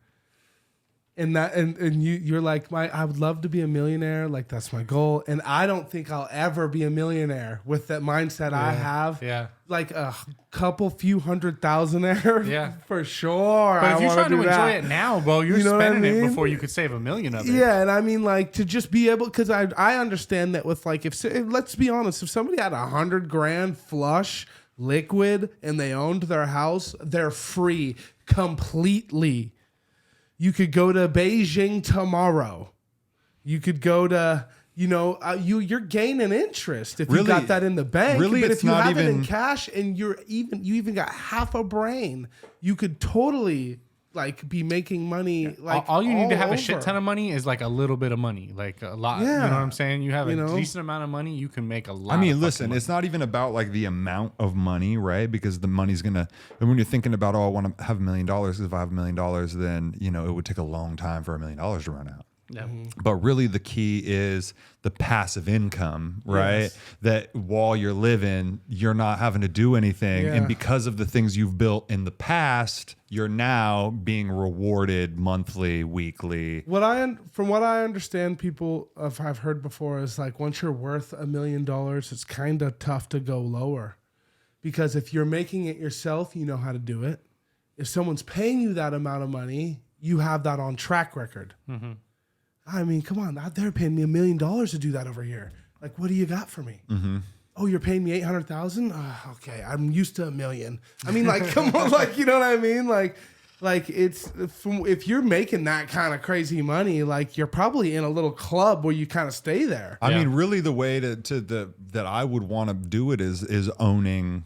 And that and you're like I would love to be a millionaire. Like that's my goal. And I don't think I'll ever be a millionaire with that mindset I have. Yeah. Like a couple few $100,000. Yeah. For sure. But if you're wanna trying to do enjoy that. it now, bro, you're You know what I spending it mean? before you could save $1 million of it. Yeah, and I mean, like to just be able, because I understand that with like if let's be honest, if somebody had $100,000 flush liquid and they owned their house, they're free completely. You could go to Beijing tomorrow. You could go to you're gaining interest if you Really- got that in the bank. really, but it's if you not have it in even- cash and you even got half a brain, you could totally like be making money. Like all you need to have a shit over. ton of money is like a little bit of money, like a lot. Yeah. You know what I'm saying? You have a You know? decent amount of money, you can make a lot. I mean, of listen, fucking it's not even about like the amount of money, right? Because the money's and when you're thinking about, I want to have $1 million, if I have $1 million, then, it would take a long time for $1 million to run out. Yeah. But really the key is the passive income, right? Yes. That while you're living, you're not having to do anything. Yeah. And because of the things you've built in the past, you're now being rewarded monthly, weekly. From what I understand, people I've heard before is like once you're worth $1 million, it's kind of tough to go lower, because if you're making it yourself, you know how to do it. If someone's paying you that amount of money, you have that on track record. Mm-hmm. I mean, come on, they're paying me $1 million to do that over here. Like, what do you got for me? Mm-hmm. Oh, you're paying me $800,000? Okay, I'm used to $1 million. I mean, like, come on, like, you know what I mean? Like it's if you're making that kind of crazy money, like you're probably in a little club where you kind of stay there. I Yeah. mean, really the way that I would want to do it is owning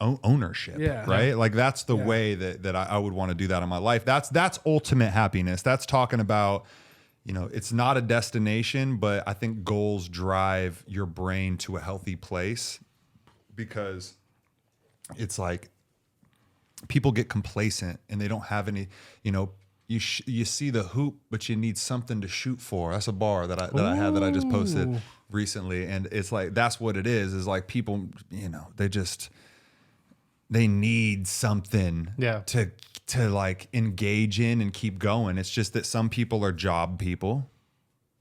ownership, Yeah. right? Like that's the way that I would want to do that in my life. That's ultimate happiness. That's talking about, it's not a destination, but I think goals drive your brain to a healthy place, because it's like people get complacent and they don't have any, you see the hoop, but you need something to shoot for. That's a bar that I had that I just posted recently. And it's like, that's what it is like people, they need something to like engage in and keep going. It's just that some people are job people,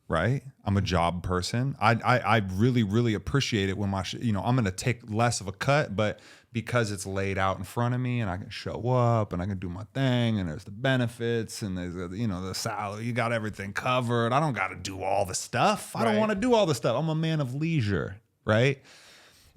right? I'm a job person. I really, really appreciate it when my, I'm going to take less of a cut, but because it's laid out in front of me and I can show up and I can do my thing and there's the benefits and there's, the salary, you got everything covered. I don't got to do all the stuff. I don't want to do all the stuff. I'm a man of leisure, right?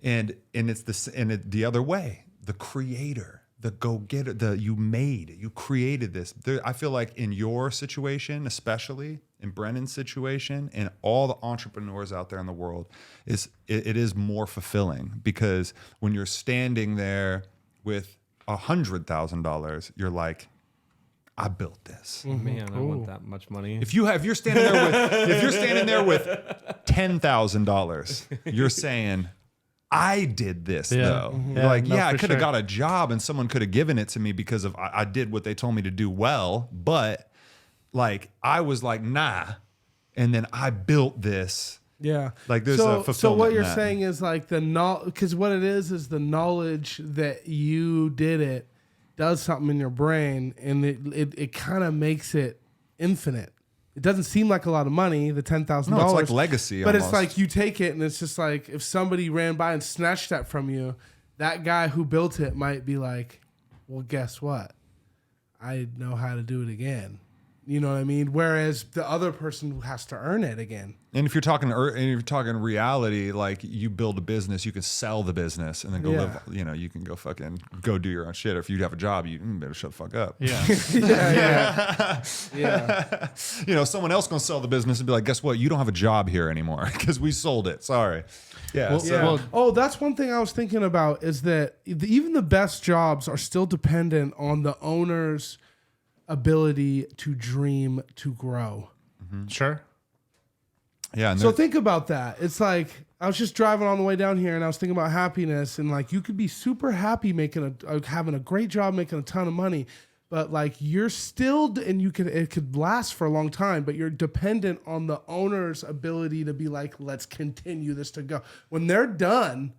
And it's the other way, the creator, the go-getter, you created this. I feel like in your situation, especially in Brennan's situation and all the entrepreneurs out there in the world, it is more fulfilling, because when you're standing there with $100,000, you're like, I built this. Man, I want that much money. If you're standing there with $10,000, you're saying, I did this though. You're like, I could have got a job and someone could have given it to me because of I did what they told me to do well, but like I was like, nah, and then I built this. Yeah. Like there's a fulfillment. So what you're in that. saying is like because what it is the knowledge that you did it does something in your brain, and it kind of makes it infinite. It doesn't seem like a lot of money, the $10,000. No, it's like legacy But almost. it's like you take it and it's just like if somebody ran by and snatched that from you, that guy who built it might be like, well, guess what? I know how to do it again. You know what I mean? Whereas the other person has to earn it again. And if you're talking reality, like you build a business, you can sell the business and then go live. You can go do your own shit. Or if you have a job, you better shut the fuck up. Yeah. Yeah. Someone else gonna sell the business and be like, guess what? You don't have a job here anymore because we sold it. Sorry. Yeah. Oh, that's one thing I was thinking about is that even the best jobs are still dependent on the owner's ability to dream, to grow. Sure. Yeah. And So think about that. It's like I was just driving on the way down here and I was thinking about happiness, and like you could be super happy having a great job, making a ton of money, but like you're still, and it could last for a long time, but you're dependent on the owner's ability to be like, let's continue this to go. When they're done,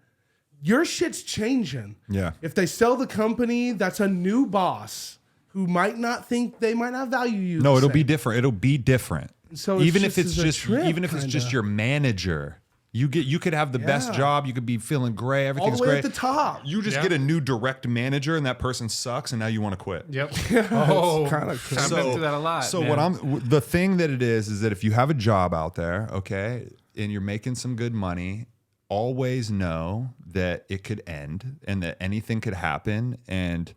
your shit's changing. Yeah. If they sell the company, that's a new boss who might not value you. No, the it'll same. be different. It'll be different. So it's even just if it's as a just trip, your manager, you could have the best job. You could be feeling great. all Everything's the way great at the top. You just get a new direct manager, and that person sucks, and now you want to quit. Yep. Oh, kind of I've been through that a lot. So man. the thing that it is that if you have a job out there, okay, and you're making some good money, always know that it could end and that anything could happen, and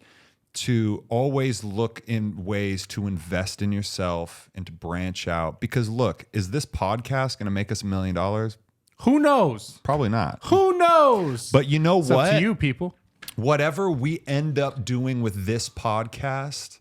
to always look in ways to invest in yourself and to branch out. Because look, is this podcast going to make us $1 million? Who knows? Probably not. Who knows? But you know it's what? up to you, people. Whatever we end up doing with this podcast,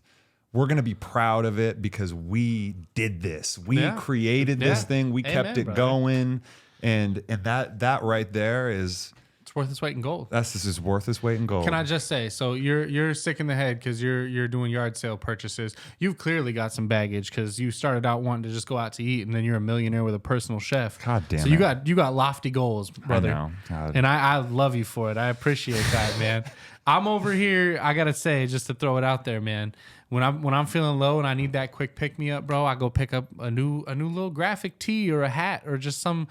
we're going to be proud of it because we did this. We created this thing. We kept it brother. going. And that right there is... It's worth its weight in gold. This is worth its weight in gold. Can I just say, so you're sick in the head because you're doing yard sale purchases. You've clearly got some baggage because you started out wanting to just go out to eat, and then you're a millionaire with a personal chef. God damn so it. you got lofty goals, brother. I know. God. And I love you for it. I appreciate that, man. I'm over here. I gotta say, just to throw it out there, man. When I'm feeling low and I need that quick pick me up, bro, I go pick up a new little graphic tee or a hat or just some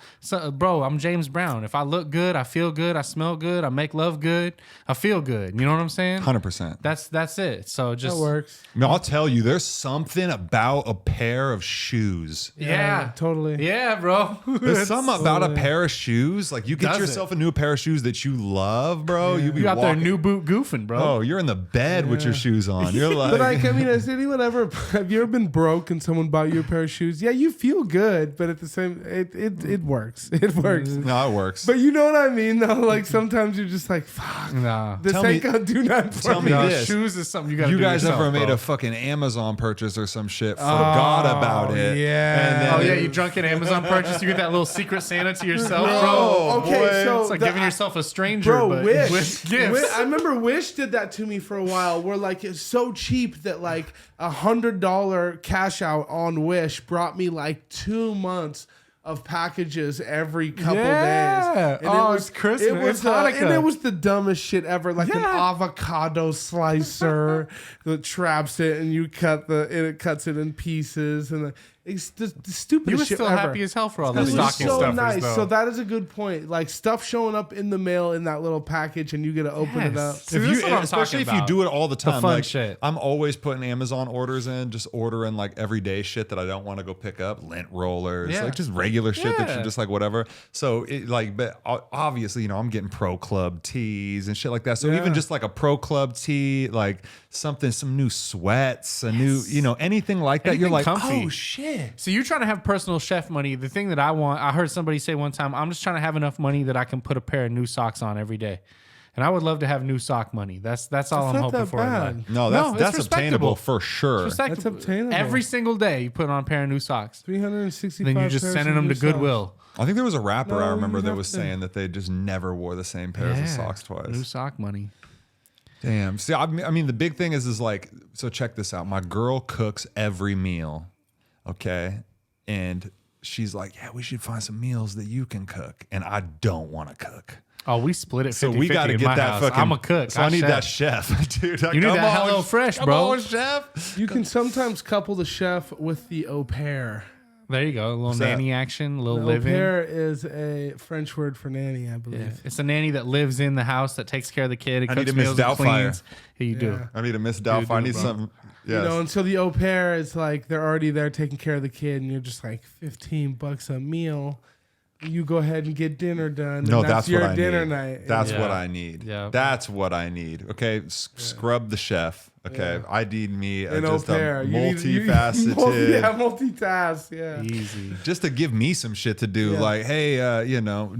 bro. I'm James Brown. If I look good, I feel good, I smell good, I make love good, I feel good. You know what I'm saying? 100%. That's it. So just That works. I mean, I'll tell you, there's something about a pair of shoes. Yeah, totally. Yeah, bro. There's something about a pair of shoes. Like you get Does yourself a new pair of shoes that you love, bro. Yeah. You be You out there walking- new boot goofing, bro. Oh, you're in the bed with your shoes on. You're like, But like, I mean, has anyone ever? Have you ever been broke and someone bought you a pair of shoes? Yeah, you feel good, but at the same, it works. It works. no, it works. But you know what I mean, though. Like sometimes you're just like, fuck, Nah. this Tell ain't me- gonna do nothing for tell me. me No, this. shoes is something you got to do. You guys yourself, ever made bro. a fucking Amazon purchase or some shit? Forgot about it. yeah. And then Oh yeah, you drunk an Amazon purchase. You get that little secret Santa to yourself, bro. Oh, Okay, boy. so It's like the- giving yourself a stranger, Bro, but Wish. with gifts. I remember Wish did that to me for a while. Where like it's so cheap that like $100 cash out on Wish brought me like 2 months of packages every couple Yeah. days. Oh, it's Christmas. It's Hanukkah. and it was the dumbest shit ever. Like an Yeah. avocado slicer that traps it, and it cuts it in pieces, and it's the stupidest You were shit still ever. happy as hell for all It those was stocking so stuffers, nice. though. So that is a good point. Like stuff showing up in the mail in that little package, and you get to open it up. See, this is what I'm especially talking if you do it about. all the time, fun like shit. I'm always putting Amazon orders in, just ordering like everyday shit that I don't want to go pick up, lint rollers, Yeah. like just regular shit that Yeah. you're just like whatever. So it like, but obviously, you know, I'm getting Pro Club tees and shit like that. So Yeah. even just like a Pro Club tee, like some new sweats, a new, you know, anything like that, you're Anything like, comfy. oh shit. So you're trying to have personal chef money. The thing that I want, I heard somebody say one time, I'm just trying to have enough money that I can put a pair of new socks on every day. And I would love to have new sock money. That's all I'm not hoping that for in bad. life. No, it's that's respectable. obtainable for sure. Respectable. That's obtainable. Every single day you put on a pair of new socks. 365. Then you're just pairs sending of them new to Goodwill. I think there was a rapper No, I remember you that have was to- saying that they just never wore the same pairs of socks twice. New sock money. Damn. See, I mean, the big thing is like, so check this out. My girl cooks every meal, okay? And she's like, yeah, we should find some meals that you can cook. And I don't want to cook. Oh, we split it 50-50 So we got to in get my that house. fucking. I'm a cook. So I need that chef, dude. You need that Hello Fresh, bro. Come on, chef. You can sometimes couple the chef with the au pair. There you go. A little What's that? nanny action, a little Au living. pair is a French word for nanny, I believe. Yeah. It's a nanny that lives in the house that takes care of the kid. It I cooks need a Miss meals and Doubtfire. cleans. Here you do. Yeah. I need a Miss do, Doubtfire. I need bro. something. You Yes. know, and so the au pair is like they're already there taking care of the kid, and you're just like $15 a meal. You go ahead and get dinner done. No, and that's your what I dinner need. night. That's Yeah. what I need. Yeah. That's what I need. Okay, scrub the chef. Okay, I need me an au just a pair. multifaceted, Multitask. Yeah. Easy. just to give me some shit to do. Yeah. Like, hey, you know,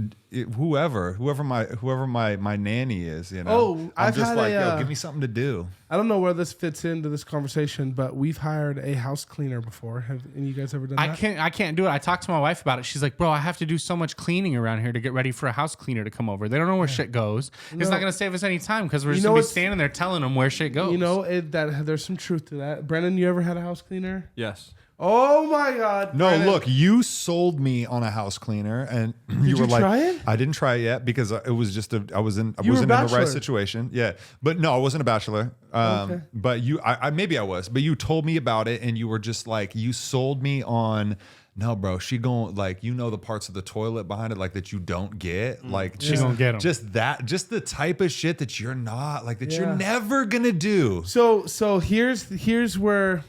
whoever my nanny is, you know. Oh, I'm I've just had like, a, yo, give me something to do. I don't know where this fits into this conversation, but we've hired a house cleaner before. Have any of you guys ever done that? I can't do it. I talked to my wife about it. She's like, bro, I have to do so much cleaning around here to get ready for a house cleaner to come over. They don't know where shit goes. It's not going to save us any time because we're just know going to be what's- standing there telling them where shit goes. You know, that there's some truth to that. Brennan, you ever had a house cleaner? Yes. Oh my God. No, Brennan. look, you sold me on a house cleaner, and you you were like, try it? I didn't try it yet because it was just I You wasn't were in the right bachelor. situation. Yeah, but no, I wasn't a bachelor. Okay. But I maybe I was, but you told me about it, and you were just like, you sold me on. No, bro, she going like, you know, the parts of the toilet behind it, like that you don't get, like She gonna get 'em. Just the type of shit that you're not like that Yeah. you're never gonna do. So here's where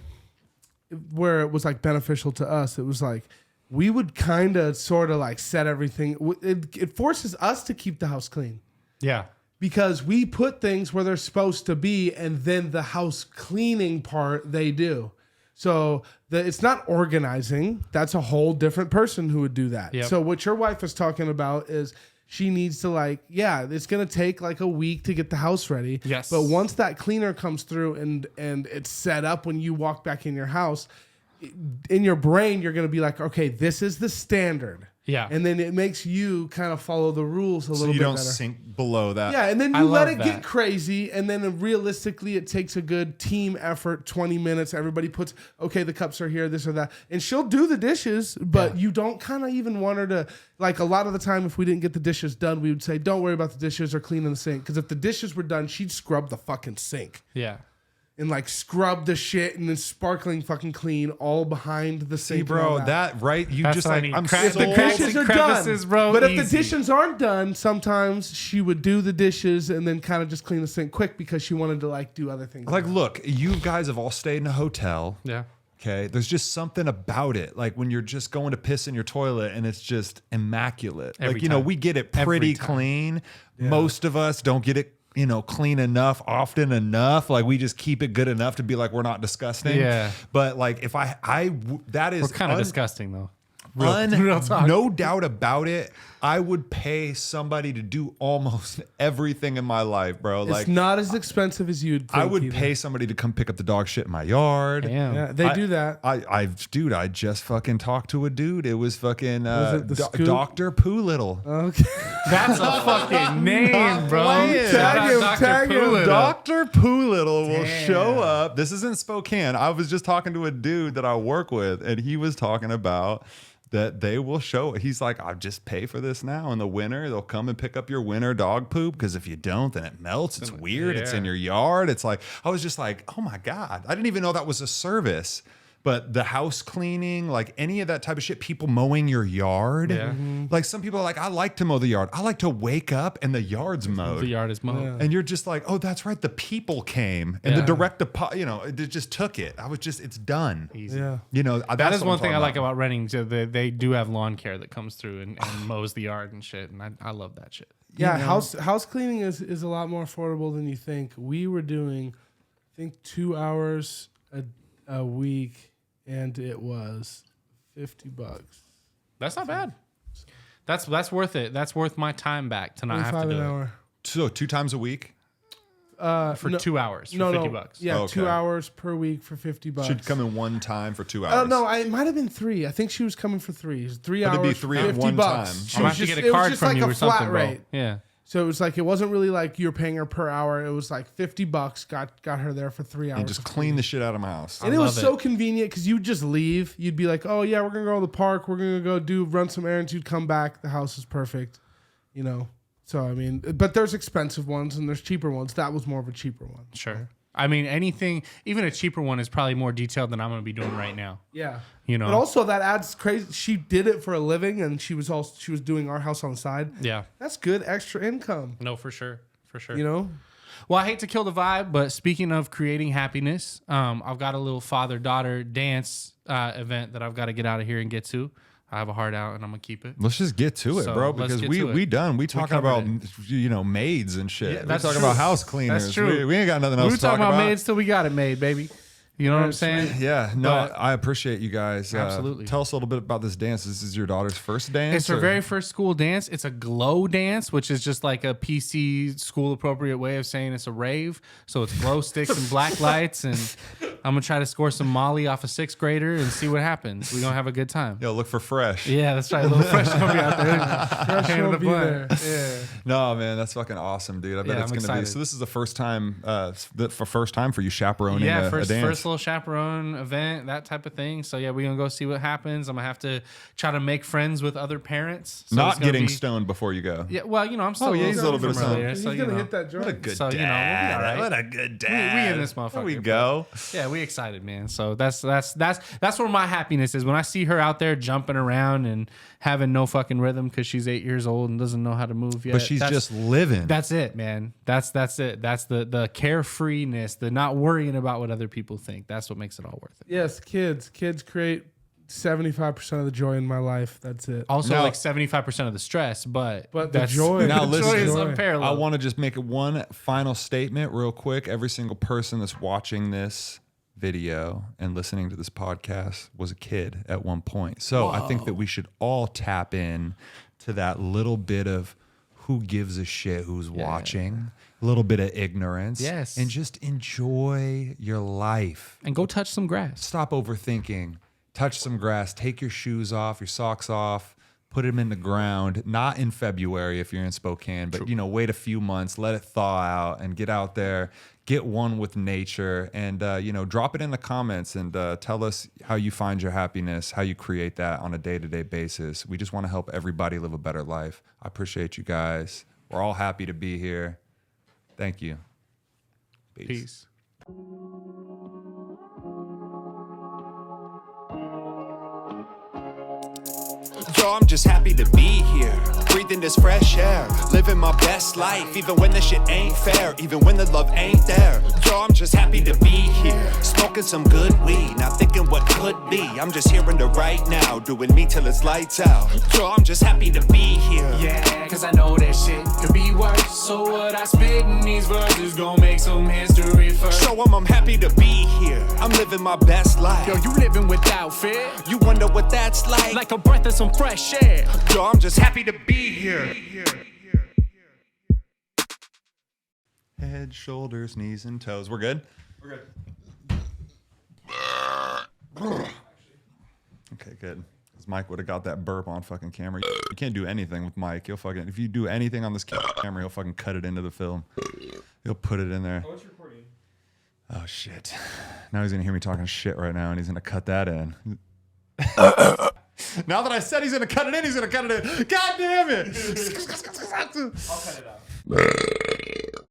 it was like beneficial to us. It was like we would kind of sort of like set everything. It forces us to keep the house clean Yeah. because we put things where they're supposed to be, and then the house cleaning part they do. So it's not organizing. That's a whole different person who would do that. Yep. So what your wife is talking about is she needs to like, yeah, it's going to take like a week to get the house ready. Yes. But once that cleaner comes through and it's set up when you walk back in your house, in your brain, you're going to be like, okay, this is the standard. Yeah. And then it makes you kind of follow the rules a So little you bit don't better. sink below that. Yeah, and then I you let love it that. get crazy, and then realistically, it takes a good team effort, 20 minutes. Everybody puts, okay, the cups are here, this or that. And she'll do the dishes, but you don't kind of even want her to, like a lot of the time, if we didn't get the dishes done, we would say, don't worry about the dishes or cleaning the sink. Because if the dishes were done, she'd scrub the fucking sink. Yeah. And like scrub the shit and then sparkling fucking clean all behind the See, sink. and all bro, that. right? You That's just what I like need. I'm If so the Dishes are crevices, done, bro, but if easy. the dishes aren't done, sometimes she would do the dishes and then kind of just clean the sink quick because she wanted to like do other things. like, look, you guys have all stayed in a hotel. Yeah. Okay, there's just something about it, like when you're just going to piss in your toilet and it's just immaculate. Every like, you know, time. we get it Every pretty time. clean. Most of us don't get it clean enough, often enough. Like we just keep it good enough to be like, we're not disgusting. Yeah. But like if that is We're kind of disgusting though. Real talk. No doubt about it. I would pay somebody to do almost everything in my life, bro. It's Like not as expensive as you'd think. I would either. pay somebody to come pick up the dog shit in my yard. Damn. Yeah, they do that. I just fucking talked to a dude. It was fucking Was it the Scoop? Dr. Poolittle. Okay. That's a fucking name, bro. playing. Shout out Tag him, Dr. tag him. Poolittle. Dr. Poolittle will Damn. show up. This is in Spokane. I was just talking to a dude that I work with, and he was talking about that they will show. He's like, I just pay for this now. In the winter, they'll come and pick up your winter dog poop because if you don't, then it melts. It's weird. It's in your yard. It's like, I was just like, oh my God. I didn't even know that was a service. But the house cleaning, like any of that type of shit, people mowing your yard. Yeah. Like some people are like, I like to mow the yard. I like to wake up and the yard's mowed. The yard is mowed. Yeah. And you're just like, oh, that's right. The people came and the direct deposit, it just took it. It's done. Easy. Yeah. That is one thing I like about renting. So they do have lawn care that comes through and mows the yard and shit. And I love that shit. Yeah, house cleaning is a lot more affordable than you think. We were doing, I think, 2 hours a week, and it was $50. That's not bad. That's worth it. That's worth my time back to not have to $25 do an it. hour. So 2 times a week For 2 hours for $50. Yeah, Okay. 2 hours per week for $50. should come in one time for 2 hours. Oh no, it might have been 3. I think she was coming for 3. It was 3 But hours. it'd be 3 at $50. one time. She I'm was gonna have to just- get it a was card just from like you a or flat something, bro. rate. Yeah. So it was like, it wasn't really like you're paying her per hour. It was like $50. Got her there for 3 hours. And just clean the shit out of my house. And it was love so it. convenient because you'd just leave. You'd be like, oh, yeah, we're going to go to the park. We're going to go run some errands. You'd come back. The house is perfect. So, I mean, but there's expensive ones and there's cheaper ones. That was more of a cheaper one. Sure. I mean, anything, even a cheaper one is probably more detailed than I'm going to be doing right now. Yeah. But also that adds crazy. She did it for a living and she was doing our house on the side. Yeah. That's good extra income. No, for sure. For sure. Well, I hate to kill the vibe, but speaking of creating happiness, I've got a little father-daughter dance event that I've got to get out of here and get to. I have a heart out and I'm going to keep it. Let's just get to it, So, bro, let's because get we to it. we done. We talking about, covered maids and shit. Yeah, we that's talking true. about house cleaners. That's true. We ain't got nothing else We were to talk talking about about. maids till we got it made, baby. You know what I'm saying? Yeah, no, But- I appreciate you guys. Absolutely. Tell us a little bit about this dance. This is your daughter's first dance? It's her or- very first school dance. It's a glow dance, which is just like a PC school appropriate way of saying it's a rave. So it's glow sticks and black lights, and I'm gonna try to score some Molly off a 6th grader and see what happens. We're gonna have a good time. Yo, look for fresh. Yeah, that's right. A little fresh gonna be out there. Fresh Hand in will the be blunt. there. Yeah. No, man, that's fucking awesome, dude. I bet Yeah, it's I'm gonna be. excited. So this is the first time, first time for you chaperoning Yeah, a first dance. little chaperone event, that type of thing. So yeah, we're gonna go see what happens. I'm gonna have to try to make friends with other parents. So it's Not gonna getting be- stoned before you go. Yeah, well, I'm still Oh, yeah, he's a little bit of from something. earlier, He's so, going to know. hit that joint. What a good So, dad. we'll be all right. What a good We dad. in this motherfucker. There we bro. go. Yeah, we excited, man. So that's where my happiness is when I see her out there jumping around and having no fucking rhythm because she's 8 years old and doesn't know how to move yet. But she's just living. That's it, man. That's it. That's the carefreeness, the not worrying about what other people think. That's what makes it all worth it. Yes, kids create 75% of the joy in my life. That's it. Also, Now- like 75% of the stress, but the that's, joy. Now the listen, joy is Joy. unparalleled. I want to just make one final statement real quick. Every single person that's watching this video and listening to this podcast was a kid at one point. So I think that we should all tap in to that little bit of who gives a shit who's watching, a little bit of ignorance. Yes. And just enjoy your life. and go touch some grass. Stop overthinking. Touch some grass. Take your shoes off, your socks off. Put them in the ground. Not in February if you're in Spokane, but wait a few months, let it thaw out, and get out there. Get one with nature, and drop it in the comments and tell us how you find your happiness, how you create that on a day-to-day basis. We just want to help everybody live a better life. I appreciate you guys. We're all happy to be here. Thank you. Peace. Yo, I'm just happy to be here. breathing this fresh air, living my best life, even when the shit ain't fair, even when the love ain't there. Yo, I'm just happy to be here, smoking some good weed, not thinking what could be. I'm just here in the right now, doing me till it's lights out. Yo, I'm just happy to be here. Yeah, cause I know that shit could be worse. So what I spit in these verses gon' make some history first. Show 'em I'm happy to be here, I'm living my best life. Yo, you living without fear, You wonder what that's like a breath of some fresh air. Yo, I'm just happy Happy to be here. Head, shoulders, knees, and toes. We're good? We're good. Okay, good. Because Mike would have got that burp on fucking camera. You can't do anything with Mike. He'll fucking, if you do anything on this camera, he'll fucking cut it into the film. He'll put it in there. What's recording? Oh, shit. Now he's going to hear me talking shit right now, and he's going to cut that in. Now that I said he's going to cut it in, he's going to cut it in. God damn it. I'll cut it out.